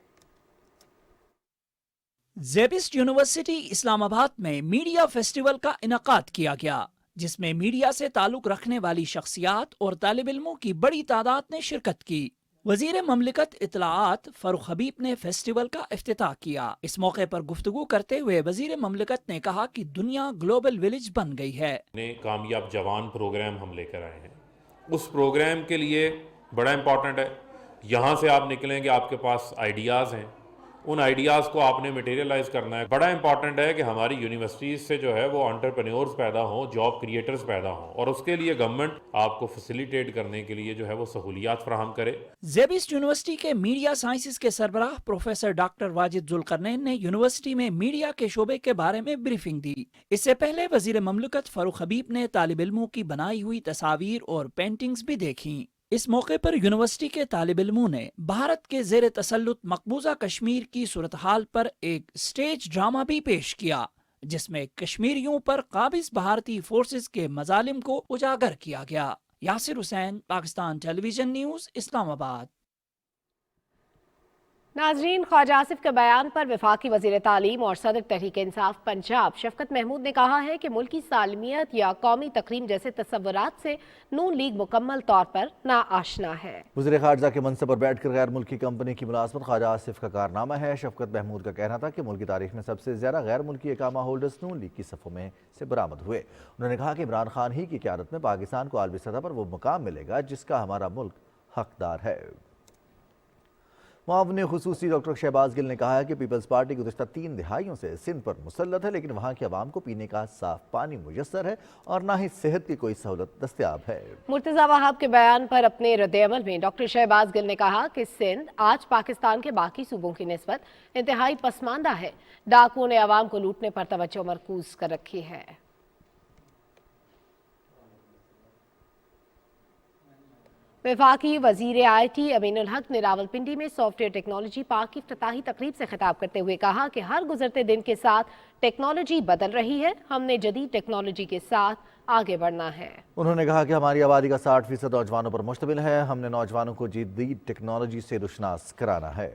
ज़ैबिस यूनिवर्सिटी इस्लामाबाद में मीडिया फेस्टिवल का इनकाद किया गया, जिसमें मीडिया से ताल्लुक रखने वाली शख्सियात और तालिब इल्मों की बड़ी तादाद ने शिरकत की। वज़ीर ममलिकत इत्तलाआत फ़ारूक हबीब ने फेस्टिवल का इफ्तिताह किया। इस मौके पर गुफ्तगू करते हुए वज़ीर ममलिकत ने कहा कि दुनिया ग्लोबल विलेज बन गई है। कामयाब जवान प्रोग्राम हम लेकर आए हैं। उस प्रोग्राम के लिए बड़ा इम्पॉर्टेंट है, यहाँ से आप निकलेंगे, आपके पास आइडियाज़ हैं, उन आइडियाज़ को आपने मटेरियलाइज करना है। बड़ा इंपॉर्टेंट है कि हमारी यूनिवर्सिटीज़ से जो है वो एंटरप्रेन्योर्स पैदा हों, जॉब क्रिएटर्स पैदा हों, और उसके लिए गवर्नमेंट आपको फैसिलिटेट करने के लिए जो है वो सहूलियात फराहम करे। ज़ैबिस यूनिवर्सिटी के मीडिया साइंसेज के सरबराह प्रोफेसर डॉक्टर वाजिद जुल्करनैन ने यूनिवर्सिटी में मीडिया के शोबे के बारे में ब्रीफिंग दी। इससे पहले वज़ीर ममलिकत फ़ारूक हबीब ने तालिब इल्मों की बनाई हुई तस्वीर और पेंटिंग्स भी देखी। इस मौके पर यूनिवर्सिटी के तालिब इल्मों ने भारत के ज़ेर तसल्लुत मकबूजा कश्मीर की सूरत हाल पर एक स्टेज ड्रामा भी पेश किया, जिसमें कश्मीरियों पर काबिज भारतीय फोर्सेस के मजालिम को उजागर किया गया। Yasir Hussain, Pakistan television news, Islamabad. नाजरीन, ख्वाजा आसिफ के बयान पर वफाकी वज़ीर तालीम और सदर तहरीक इंसाफ पंजाब शफकत महमूद ने कहा है कि मुल्की सालमियत या कौमी तकरीम जैसे तस्वुरात से नून लीग मुकम्मल तौर पर नाआशना है। वज़ीर ख़ारजा के मनसब पर बैठकर गैर मुल्की कंपनी की मुलाज़मत ख्वाजा आसिफ का कारनामा है। शफकत महमूद का कहना था कि मुल्की तारीख में सबसे ज़्यादा गैर मुल्की इकामा होल्डर्स नून लीग की सफ़ों में से बरामद हुए। उन्होंने कहा कि इमरान खान ही की क़यादत में पाकिस्तान को आलमी सतह पर वो मुकाम मिलेगा जिसका हमारा मुल्क हकदार है। معاون خصوصی ڈاکٹر شہباز گل نے کہا ہے کہ پیپلز پارٹی گزشتہ 3 دہائیوں سے سندھ پر مسلط ہے، لیکن وہاں کے عوام کو پینے کا صاف پانی میسر ہے اور نہ ہی صحت کی کوئی سہولت دستیاب ہے۔ مرتضی وہاب کے بیان پر اپنے رد عمل میں ڈاکٹر شہباز گل نے کہا کہ سندھ آج پاکستان کے باقی صوبوں کی نسبت انتہائی پسماندہ ہے۔ ڈاکوؤں نے عوام کو لوٹنے پر توجہ مرکوز کر رکھی ہے۔ وفاقی وزیر آئی ٹی امین الحق نے راولپنڈی میں سافٹ ویئر ٹیکنالوجی پارک کی افتتاحی تقریب سے خطاب کرتے ہوئے کہا کہ ہر گزرتے دن کے ساتھ ٹیکنالوجی بدل رہی ہے، ہم نے جدید ٹیکنالوجی کے ساتھ آگے بڑھنا ہے۔ انہوں نے کہا کہ ہماری آبادی کا 60% نوجوانوں پر مشتمل ہے، ہم نے نوجوانوں کو جدید ٹیکنالوجی سے روشناس کرانا ہے۔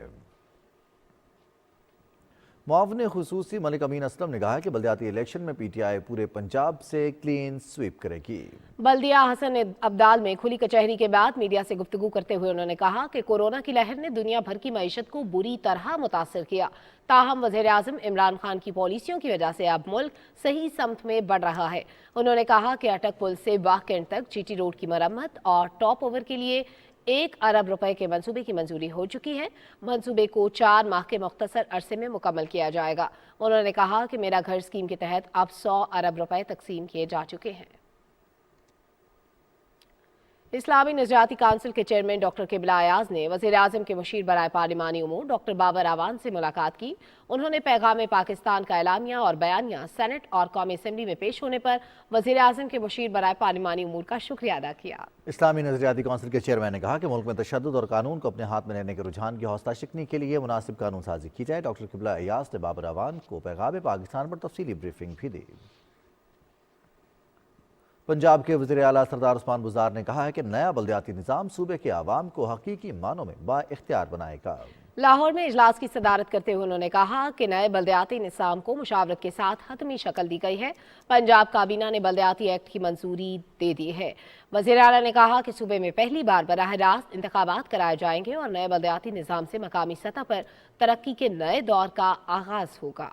معاون خصوصی ملک امین اسلم نے کہا کہ بلدیاتی الیکشن میں پی ٹی آئی پورے پنجاب سے کلین سویپ کرے گی۔ بلدیہ حسن ابدال میں کھلی کچہری کے بعد میڈیا سے گفتگو کرتے ہوئے انہوں نے کہا کہ کورونا کی لہر نے دنیا بھر کی معیشت کو بری طرح متاثر کیا، تاہم وزیر اعظم عمران خان کی پالیسیوں کی وجہ سے اب ملک صحیح سمت میں بڑھ رہا ہے۔ انہوں نے کہا کہ اٹک پل سے واکنڈ تک جی ٹی روڈ کی مرمت اور ٹاپ اوور کے لیے 1 ارب روپے کے منصوبے کی منظوری ہو چکی ہے۔ منصوبے کو 4 ماہ کے مختصر عرصے میں مکمل کیا جائے گا۔ انہوں نے کہا کہ میرا گھر اسکیم کے تحت اب 100 ارب روپے تقسیم کیے جا چکے ہیں۔ اسلامی نظریاتی کونسل کے چیئرمین ڈاکٹر قبلہ ایاز نے وزیر اعظم کے مشیر برائے پارلیمانی امور ڈاکٹر بابر اعوان سے ملاقات کی۔ انہوں نے پیغام پاکستان کا اعلامیہ اور بیانیہ سینٹ اور قومی اسمبلی میں پیش ہونے پر وزیر اعظم کے مشیر برائے پارلیمانی امور کا شکریہ ادا کیا۔ اسلامی نظریاتی کونسل کے چیئرمین نے کہا کہ ملک میں تشدد اور قانون کو اپنے ہاتھ میں لینے کے رجحان کی حوصلہ شکنی کے لیے مناسب قانون سازی کی جائے۔ ڈاکٹر قبلہ ایاز نے بابر اعوان کو پیغام پاکستان پر تفصیلی بریفنگ بھی دی۔ پنجاب کے وزیر اعلیٰ سردار عثمان بزدار نے کہا ہے کہ نیا بلدیاتی نظام صوبے کے عوام کو حقیقی معنوں میں با اختیار بنائے گا۔ لاہور میں اجلاس کی صدارت کرتے ہوئے انہوں نے کہا کہ نئے بلدیاتی نظام کو مشاورت کے ساتھ حتمی شکل دی گئی ہے۔ پنجاب کابینہ نے بلدیاتی ایکٹ کی منظوری دے دی ہے۔ وزیر اعلیٰ نے کہا کہ صوبے میں پہلی بار براہ راست انتخابات کرائے جائیں گے اور نئے بلدیاتی نظام سے مقامی سطح پر ترقی کے نئے دور کا آغاز ہوگا۔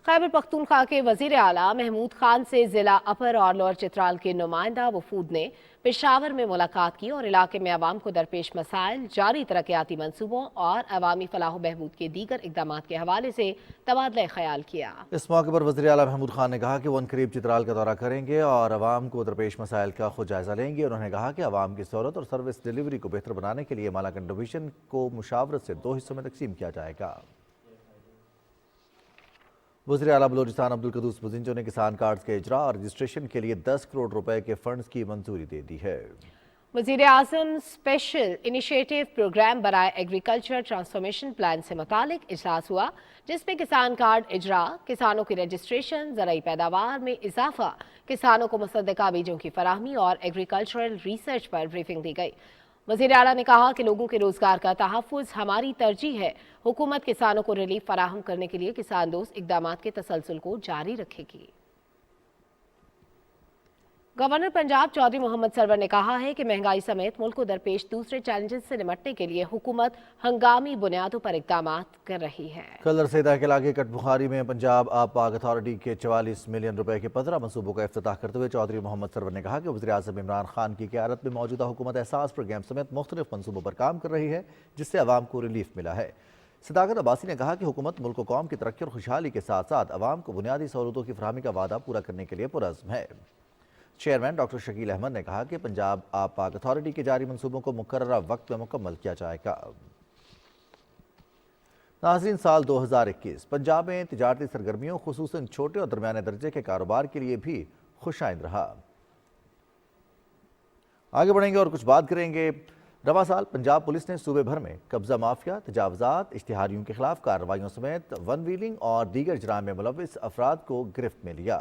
خیبر پختونخوا کے وزیر اعلیٰ محمود خان سے ضلع اپر اور لوئر چترال کے نمائندہ وفود نے پشاور میں ملاقات کی اور علاقے میں عوام کو درپیش مسائل، جاری ترقیاتی منصوبوں اور عوامی فلاح و بہبود کے دیگر اقدامات کے حوالے سے تبادلہ خیال کیا۔ اس موقع پر وزیر اعلیٰ محمود خان نے کہا کہ وہ عنقریب چترال کا دورہ کریں گے اور عوام کو درپیش مسائل کا خود جائزہ لیں گے۔ انہوں نے کہا کہ عوام کی سہولت اور سروس ڈیلیوری کو بہتر بنانے کے لیے مالاکنڈ ڈویژن کو مشاورت سے 2 حصوں میں تقسیم کیا جائے گا۔ وزیر اعلیٰ بلوچستان عبدالقدوس بزنجو نے کسان کارڈز کے اجراء اور رجسٹریشن کے لیے 10 کروڑ روپے کے فنڈز کی منظوری دے دی ہے۔ وزیر اعظم اسپیشل انیشیٹو پروگرام برائے ایگریکلچر ٹرانسفارمیشن پلان سے متعلق اجلاس ہوا، جس میں کسان کارڈ اجراء، کسانوں کی رجسٹریشن، زرعی پیداوار میں اضافہ، کسانوں کو مصدقہ بیجوں کی فراہمی اور ایگریکلچرل ریسرچ پر بریفنگ دی گئی۔ وزیر اعلیٰ نے کہا کہ لوگوں کے روزگار کا تحفظ ہماری ترجیح ہے۔ حکومت کسانوں کو ریلیف فراہم کرنے کے لیے کسان دوست اقدامات کے تسلسل کو جاری رکھے گی۔ گورنر پنجاب چودھری محمد سرور نے کہا ہے کہ مہنگائی سمیت ملک کو درپیش دوسرے چیلنجز سے نمٹنے کے لیے حکومت ہنگامی بنیادوں پر اقدامات کر رہی ہے۔ کلر سیدہ کے علاقے کٹ بخاری میں پنجاب آب پاک اتھارٹی کے 44 ملین روپے کے 15 منصوبوں کا افتتاح کرتے ہوئے چودھری محمد سرور نے کہا کہ وزیر اعظم عمران خان کی قیادت میں موجودہ حکومت احساس پروگرام سمیت مختلف منصوبوں پر کام کر رہی ہے، جس سے عوام کو ریلیف ملا ہے۔ صداقت عباسی نے کہا کہ حکومت ملک و قوم کی ترقی اور خوشحالی کے ساتھ ساتھ عوام کو بنیادی سہولتوں کی فراہمی کا وعدہ پورا کرنے کے لیے پرعزم ہے۔ چیئرمین ڈاکٹر شکیل احمد نے کہا کہ پنجاب آب پاک اتھارٹی کے جاری منصوبوں کو مقررہ وقت میں مکمل کیا جائے گا۔ ناظرین، سال 2021 پنجاب میں تجارتی سرگرمیوں خصوصاً چھوٹے اور درمیانے درجے کے کاروبار کے لیے بھی خوش آئند رہا۔ آگے بڑھیں گے اور کچھ بات کریں گے۔ رواں سال پنجاب پولیس نے صوبے بھر میں قبضہ مافیا، تجاوزات، اشتہاریوں کے خلاف کارروائیوں سمیت ون ویلنگ اور دیگر جرائم میں ملوث افراد کو گرفت میں لیا۔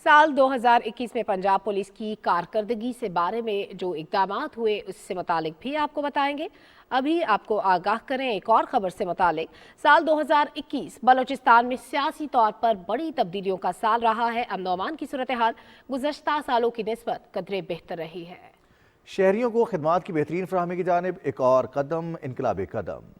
سال 2021 میں پنجاب پولیس کی کارکردگی سے بارے میں جو اقدامات ہوئے اس سے متعلق بھی آپ کو بتائیں گے۔ ابھی آپ کو آگاہ کریں ایک اور خبر سے متعلق۔ سال 2021 بلوچستان میں سیاسی طور پر بڑی تبدیلیوں کا سال رہا ہے۔ امن و امان کی صورتحال گزشتہ سالوں کی نسبت قدرے بہتر رہی ہے۔ شہریوں کو خدمات کی بہترین فراہمی کی جانب ایک اور قدم، انقلابی قدم۔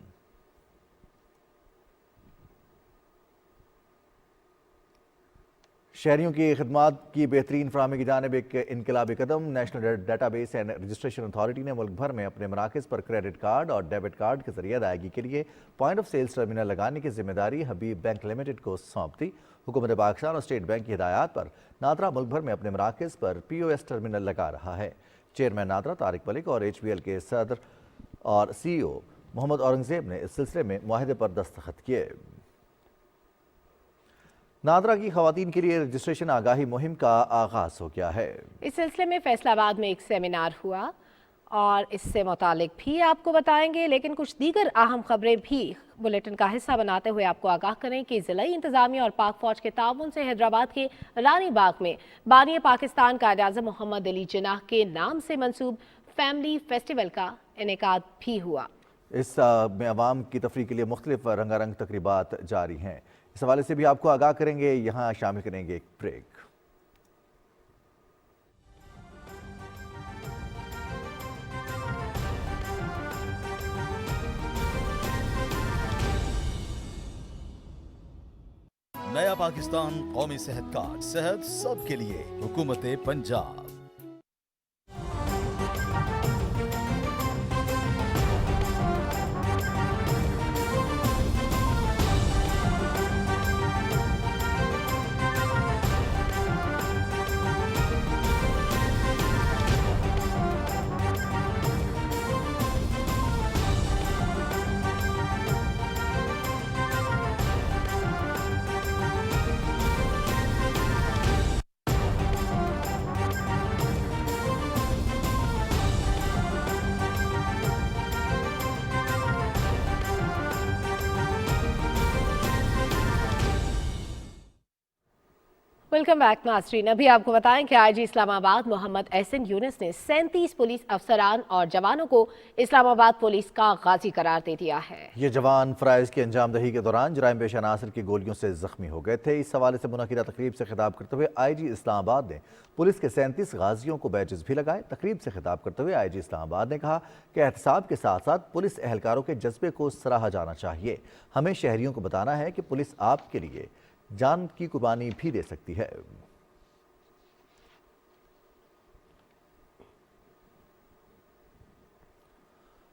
शहरियों की खदमात की बेहतरीन फराहमी की जानिब एक इनकलाबी कदम। National data base and registration authority ने मुल्क भर में अपने मराकज़ पर क्रेडिट कार्ड और डेबिट कार्ड के जरिए अदायगी के लिए पॉइंट ऑफ सेल्स टर्मिनल लगाने की जिम्मेदारी हबीब बैंक लिमिटेड को सौंप दी। हुकूमत पाकिस्तान और स्टेट बैंक की हिदायत पर नादरा मुल्क भर में अपने मराकज़ पर POS टर्मिनल लगा रहा है। चेयरमैन नादरा तारिक मलिक और HBL के सदर और CEO मोहम्मद औरंगजेब ने इस सिलसिले में मुआहदे पर दस्तखत किए। नादरा की खवातीन के लिए रजिस्ट्रेशन आगाही मुहिम का आगाज हो गया है। इस सिलसिले में फैसलाबाद में एक सेमिनार हुआ और इससे मुतालिक भी आपको बताएंगे, लेकिन कुछ दीगर अहम खबरें भी बुलेटिन का हिस्सा बनाते हुए आपको आगाह करें कि ज़िलाई इंतजामिया और पाक फौज के ताउन से हैदराबाद के रानी बाग में बानी पाकिस्तान कायद-ए-आज़म मोहम्मद अली जिन्नाह के नाम से मंसूब फैमिली फेस्टिवल का इनेकाद भी हुआ। इस में अवाम की तफरीह के लिए मुख्तलिफ रंगारंग तकरीबात जारी हैं। इस हवाले से भी आपको आगाह करेंगे। यहाँ शामिल करेंगे एक ब्रेक। नया पाकिस्तान कौमी सेहत कार्ड, सेहत सबके लिए, हुकूमत पंजाब। वेलकम बैक नाज़रीन। अभी आपको बताएं कि IG इस्लामाबाद मोहम्मद एहसन यूनुस ने 37 पुलिस अफसरान और जवानों को इस्लामाबाद पुलिस का गाजी करार दे दिया है। ये जवान फ़राइज़ की अंजामदही के दौरान जराइम पेशा अनासर की गोलियों से जख्मी हो गए थे। इस हवाले से मुनक़िदा तकरीब से खिताब करते हुए IG इस्लामाबाद ने पुलिस के 37 गाजियों को बैजेस भी लगाए। तकरीब से खिताब करते हुए IG इस्लामाबाद ने कहा कि एहतसाब के साथ साथ पुलिस एहलकारों के जज्बे को सराहा जाना चाहिए। हमें शहरियों को बताना है कि पुलिस आपके लिए जान की कुर्बानी भी दे सकती है।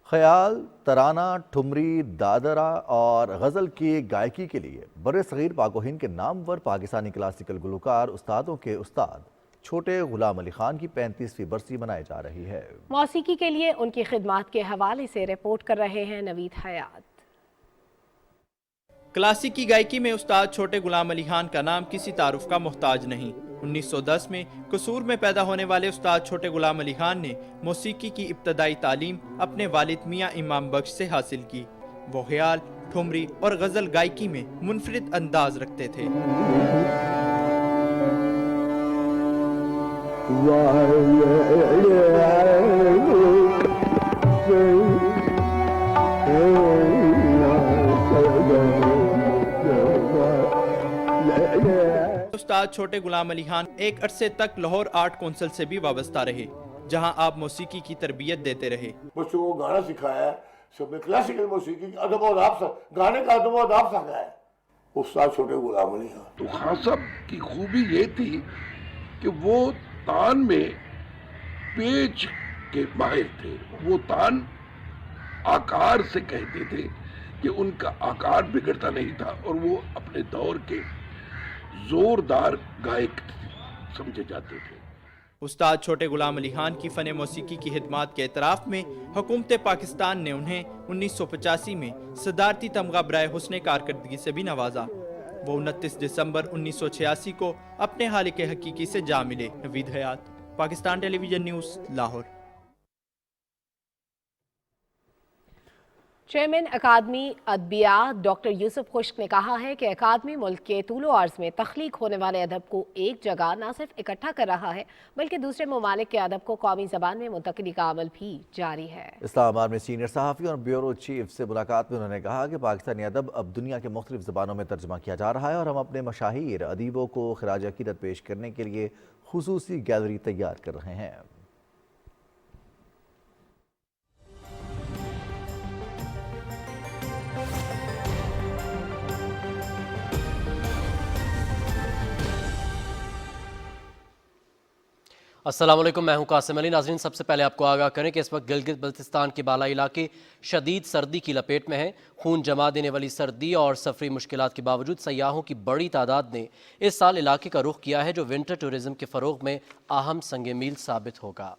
ख्याल, तराना, ठुमरी, दादरा और गज़ल की गायकी के लिए बड़े सगीर पाक व हिंद के नामवर पाकिस्तानी क्लासिकल गुलकार उस्तादों के उस्ताद छोटे गुलाम अली खान की 35वीं बरसी मनाई जा रही है। मौसीकी के लिए उनकी खिदमात के हवाले से रिपोर्ट कर रहे हैं नवीद हयात। क्लासिकी गायकी में उस्ताद छोटे गुलाम अली खान का नाम किसी तारुफ का मोहताज नहीं। 1910 में कसूर में पैदा होने वाले उस्ताद छोटे गुलाम अली खान ने मौसीकी की इब्तदाई तालीम अपने वालिद मियाँ इमाम बख्श से हासिल की। वो ख्याल, ठुमरी और गज़ल गायकी में मुनफरिद अंदाज रखते थे। उस्ताद छोटे गुलाम अली खान एक अरसे तक लाहौर आर्ट काउंसिल से भी वाबस्ता रहे, जहां आप मौसीकी की तरबियत देते रहे। बच्चों को गाना सिखाया है, सब में क्लासिकल मौसीकी अदब और अदाब, गाने का अदब और अदाब सिखाया है उस्ताद छोटे गुलाम अली खान। तो खान साहब की खूबी ये थी कि वो तान में पेच के माहिर थे। वो तान आकार से कहते थे कि उनका आकार बिगड़ता नहीं था और वो अपने दौर के जोरदार गायक समझे जाते थे। उस्ताद छोटे गुलाम अली खान की फ़न मौसीकी की खिदमात के एतराफ़ में हुकूमत पाकिस्तान ने उन्हें 1985 में सदारती तमगा बराए हुस्न कारकर्दगी से भी नवाजा। वो 29 दिसंबर 1986 को अपने हालिक हकीकी से जा मिले। Naveed Hayat, Pakistan television news, Lahore. Chairman अकादमी अदबिया डॉक्टर यूसुफ खुश्क ने कहा है कि अकादमी मुल्क के तूलो अर्ज में तख्लीक होने वाले अदब को एक जगह न सिर्फ इकट्ठा कर रहा है बल्कि दूसरे ममालिक के अदब को कौमी ज़बान में मुंतकिली का अमल भी जारी है। इस्लामाबाद में सीनियर सहाफ़ी और ब्यूरो चीफ से मुलाकात में उन्होंने कहा कि पाकिस्तानी अदब अब दुनिया के मुख्तलिफ ज़बानों में तर्जमा किया जा रहा है और हम अपने मशाहिर अदीबों को खिराज अकीदत पेश करने के लिए खुसूसी गैलरी तैयार कर रहे हैं। السلام علیکم، میں ہوں قاسم علی۔ ناظرین، سب سے پہلے آپ کو آگاہ کریں کہ اس وقت گلگت بلتستان کے بالائی علاقے شدید سردی کی لپیٹ میں ہیں۔ خون جما دینے والی سردی اور سفری مشکلات کے باوجود سیاحوں کی بڑی تعداد نے اس سال علاقے کا رخ کیا ہے، جو ونٹر ٹورزم کے فروغ میں اہم سنگ میل ثابت ہوگا۔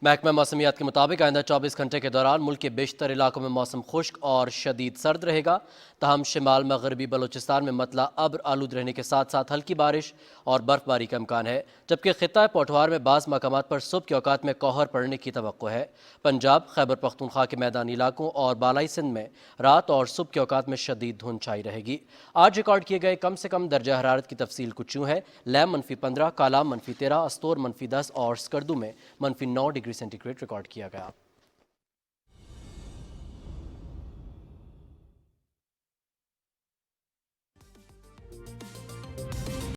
محکمہ موسمیات کے مطابق آئندہ 24 گھنٹے کے دوران ملک کے بیشتر علاقوں میں موسم خشک اور شدید سرد رہے گا، تاہم شمال مغربی بلوچستان میں مطلع ابر آلود رہنے کے ساتھ ساتھ ہلکی بارش اور برف باری کا امکان ہے، جبکہ خطہ پوٹھوار میں بعض مقامات پر صبح کے اوقات میں کوہر پڑنے کی توقع ہے۔ پنجاب، خیبر پختونخوا کے میدانی علاقوں اور بالائی سندھ میں رات اور صبح کے اوقات میں شدید دھند چھائی رہے گی۔ آج ریکارڈ کیے گئے کم سے کم درجہ حرارت کی تفصیل کچھ یوں ہے: لیم -15، کالام -13، استور -10 اور سکردو میں -9 ڈگری سینٹی گریڈ ریکارڈ کیا گیا۔